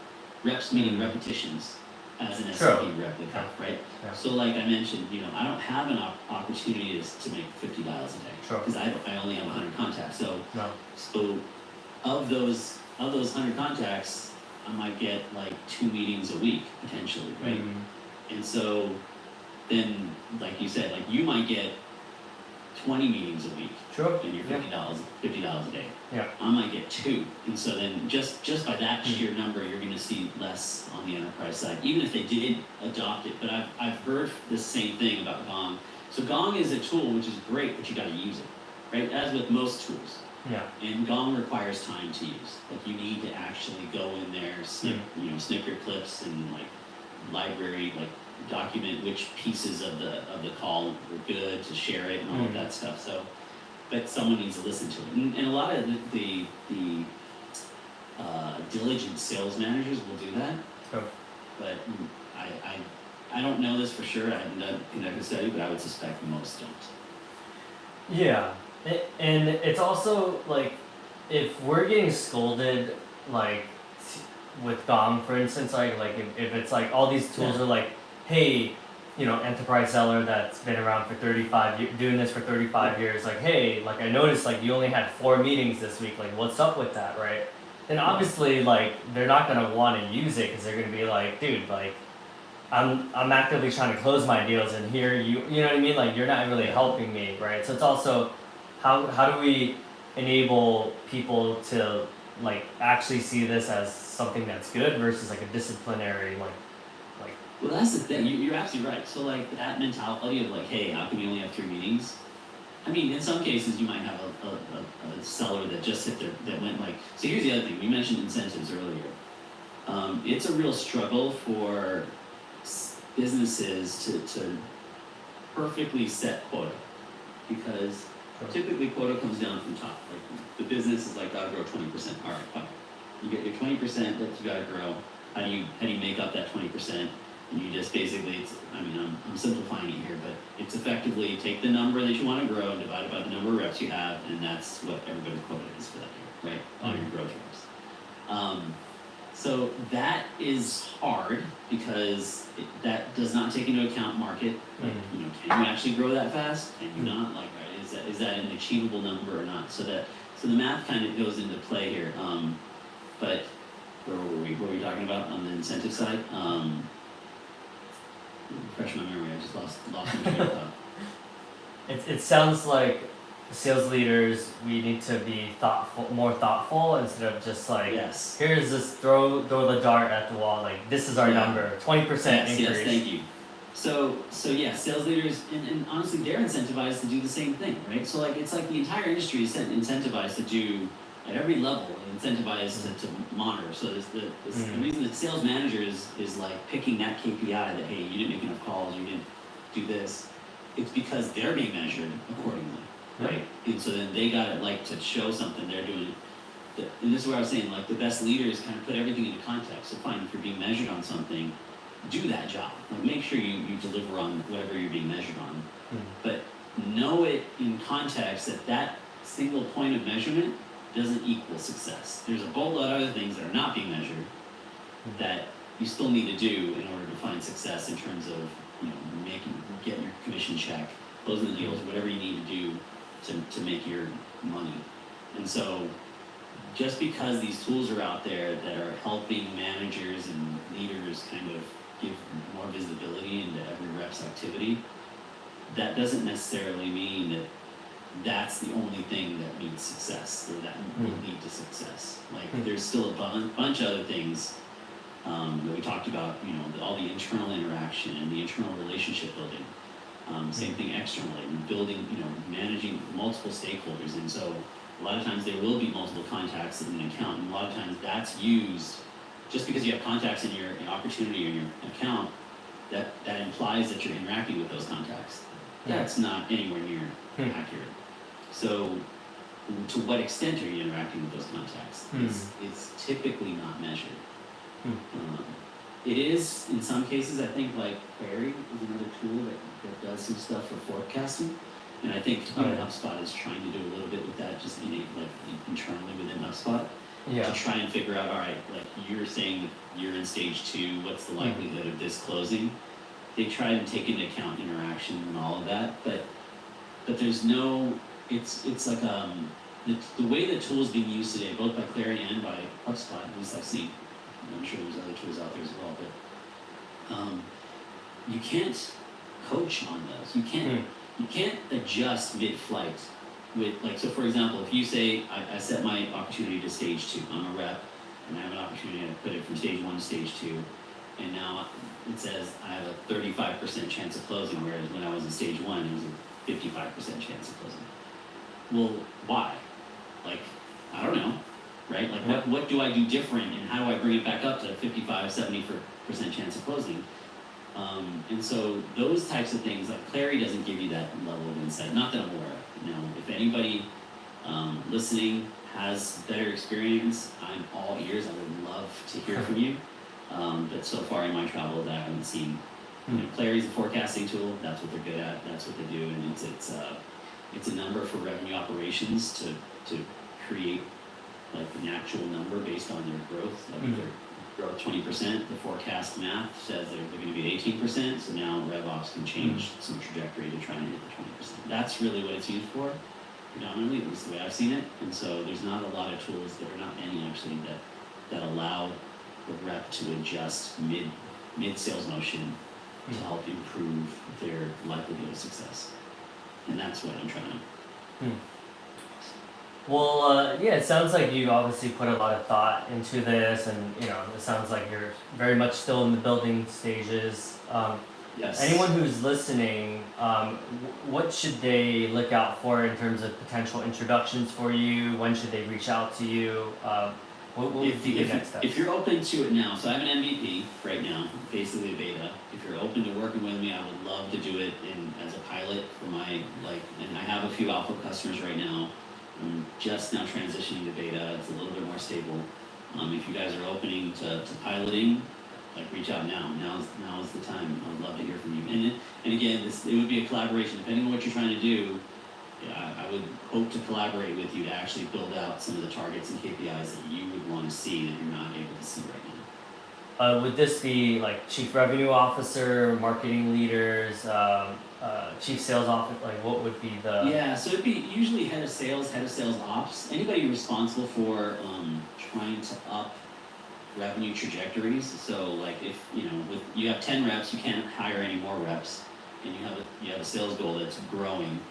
Reps meaning repetitions as an SMB rep would have, right? Yeah. So like I mentioned, I don't have an opportunity to make 50 dials a day because I only have 100 contacts. So of those 100 contacts, I might get like 2 meetings a week potentially, right? And so then like you said, like you might get 20 meetings a week. Sure. And you're $50 a day. Yeah. I might get 2. And so then just by that sheer number, you're going to see less on the enterprise side, even if they did adopt it. But I've heard the same thing about Gong. So Gong is a tool which is great, but you got to use it, right? As with most tools. Yeah. And Gong requires time to use. Like you need to actually go in there, snip your clips and like library, like document which pieces of the call were good to share it and all of that stuff. So, but someone needs to listen to it. And a lot of the diligent sales managers will do that. Sure. But I don't know this for sure. I haven't done conducted a study, but I would suspect most don't. Yeah. And it's also like, if we're getting scolded, like with GOM, for instance, like if it's like all these tools are like, hey, you know, enterprise seller that's been around for 35 years, doing this for 35 years, like, hey, like I noticed like you only had 4 meetings this week, like what's up with that, right? Then obviously like they're not gonna want to use it because they're gonna be like, dude, like I'm actively trying to close my deals and here you know what I mean? Like you're not really helping me, right? So it's also how do we enable people to like actually see this as something that's good versus like a disciplinary like. Well, that's the thing. You're absolutely right. So like that mentality of like, hey, how come you only have 3 meetings? I mean, in some cases you might have a seller that just sit there that went like. So here's the other thing. We mentioned incentives earlier. It's a real struggle for businesses to perfectly set quota because typically quota comes down from top. Like the business is like, gotta grow 20%. All right, fine. You get your 20% that you gotta grow. How do you make up that 20%? And you just basically, I'm simplifying it here, but it's effectively take the number that you want to grow and divide it by the number of reps you have, and that's what everybody's quota is for that year, right? All your growth reps. So that is hard because that does not take into account market. Like, you know, can you actually grow that fast? Can you not? Like, right? Is that an achievable number or not? So the math kind of goes into play here. But where were we? What were we talking about on the incentive side? Refresh my memory. I just lost my train of thought. It sounds like sales leaders, we need to be more thoughtful instead of just like, Yes. here's this throw the dart at the wall. Like this is our number, 20% increase. Yes, thank you. So yeah, sales leaders and honestly they're incentivized to do the same thing, right? So like it's like the entire industry is incentivized to do at every level, incentivized to monitor. So the reason that sales manager is like picking that KPI that, hey, you didn't make enough calls, you didn't do this, it's because they're being measured accordingly, right? And so then they got it like to show something they're doing. And this is where I was saying, like the best leaders kind of put everything into context. So fine, if you're being measured on something, do that job. Like make sure you deliver on whatever you're being measured on. But know it in context that single point of measurement doesn't equal success. There's a boatload of other things that are not being measured that you still need to do in order to find success in terms of, you know, getting your commission check, closing the deals, whatever you need to do to make your money. And so just because these tools are out there that are helping managers and leaders kind of give more visibility into every rep's activity, that doesn't necessarily mean that that's the only thing that means success or that will lead to success. Like there's still a bunch of other things that we talked about, you know, all the internal interaction and the internal relationship building. Same thing externally, building, you know, managing multiple stakeholders. And so a lot of times there will be multiple contacts in an account, and a lot of times that's used just because you have contacts in your opportunity or your account, that implies that you're interacting with those contacts. That's not anywhere near accurate. So to what extent are you interacting with those contacts? It's typically not measured. It is, in some cases, I think, like Query is another tool that does some stuff for forecasting. And I think HubSpot is trying to do a little bit with that, just internally within HubSpot. To try and figure out, all right, like you're saying that you're in stage 2, what's the likelihood of this closing? They try and take into account interaction and all of that, but there's no, it's like the way the tool is being used today, both by Clary and by HubSpot, at least I've seen. I'm sure there's other tools out there as well, but you can't coach on those. You can't adjust mid-flight with, like, so for example, if you say I set my opportunity to stage 2, I'm a rep, and I have an opportunity to put it from stage 1 to stage 2, and now it says I have a 35% chance of closing, whereas when I was in stage 1, it was a 55% chance of closing. Well, why? Like, I don't know, right? Like, what do I do different, and how do I bring it back up to 55, 70% chance of closing? And so those types of things, like Clary doesn't give you that level of insight, not that I'm aware of. Now, if anybody listening has better experience, I'm all ears. I would love to hear from you. But so far in my travels, I haven't seen. You know, Clary's a forecasting tool. That's what they're good at. That's what they do, and it's a number for revenue operations to create like an actual number based on their growth. Like their growth 20%, the forecast math says they're going to be 18%. So now RevOps can change some trajectory to try and hit the 20%. That's really what it's used for, predominantly, at least the way I've seen it. And so there's not a lot of tools, there are not any actually that allow the rep to adjust mid sales motion to help improve their likelihood of success. And that's what I'm trying to. Well, yeah, it sounds like you obviously put a lot of thought into this, and you know, it sounds like you're very much still in the building stages. Yes. Anyone who's listening, what should they look out for in terms of potential introductions for you? When should they reach out to you? What would be the next step? If you're open to it now, so I have an MVP right now, basically a beta. If you're open to working with me, I would love to do it as a pilot for my, and I have a few alpha customers right now. I'm just now transitioning to beta. It's a little bit more stable. If you guys are opening to piloting, like reach out now. Now is the time. I would love to hear from you. And again, it would be a collaboration. Depending on what you're trying to do, I would hope to collaborate with you to actually build out some of the targets and KPIs that you would want to see that you're not able to see right now. Would this be like chief revenue officer, marketing leaders, chief sales officer? Like, what would be the? Yeah, so it'd be usually head of sales ops, anybody responsible for trying to up revenue trajectories. So like if you have 10 reps, you can't hire any more reps, and you have a sales goal that's growing.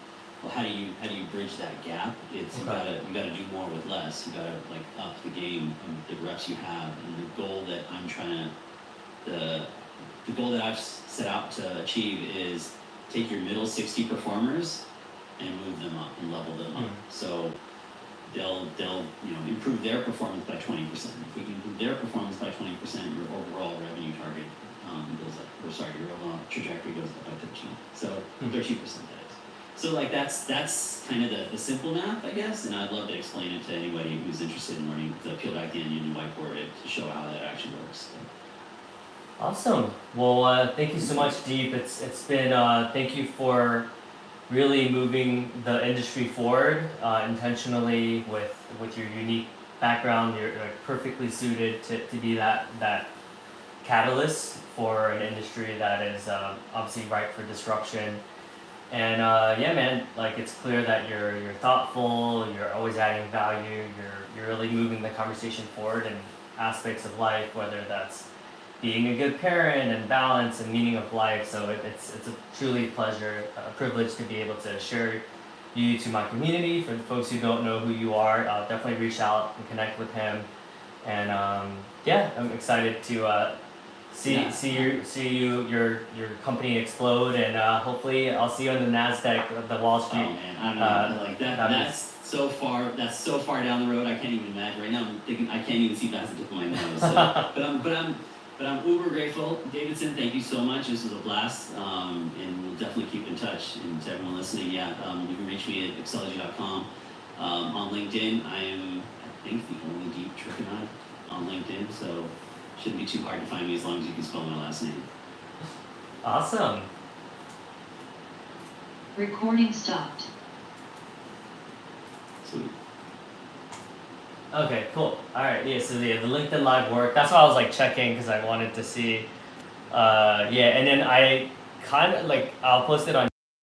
Well, how do you bridge that gap? It's you gotta do more with less. You gotta like up the game of the reps you have, and the goal that I'm trying to the goal that I've set out to achieve is take your middle 60 performers and move them up and level them up. So they'll improve their performance by 20%. If we can improve their performance by 20%, your overall revenue target goes up. Or sorry, your overall trajectory goes up by 13. So 13%. So like that's kind of the simple math, I guess, and I'd love to explain it to anybody who's interested in learning to peel back the onion and whiteboard it to show how that actually works. Awesome. Well, thank you so much, Deep. It's been thank you for really moving the industry forward intentionally with your unique background. You're like perfectly suited to be that catalyst for an industry that is obviously ripe for disruption. And yeah, man, like it's clear that you're thoughtful, you're always adding value, you're really moving the conversation forward in aspects of life, whether that's being a good parent and balance and meaning of life. So it's a truly a privilege to be able to share you to my community. For the folks who don't know who you are, definitely reach out and connect with him. And yeah, I'm excited to see your company explode, and hopefully I'll see you on the NASDAQ, the Wall Street. Oh man, I don't know, like that's so far down the road. I can't even imagine right now. I'm thinking I can't even see past the tip of my nose. So, but I'm uber grateful. Davidson, thank you so much. This was a blast, and we'll definitely keep in touch. And to everyone listening, you can reach me at excelogy.com. On LinkedIn, I think the only Deep Trichonide on LinkedIn, so shouldn't be too hard to find me as long as you can spell my last name. Awesome. Recording stopped. Sweet. Okay, cool. All right, yeah. So the LinkedIn Live worked. That's why I was like checking because I wanted to see. Yeah, and then I kind of like I'll post it on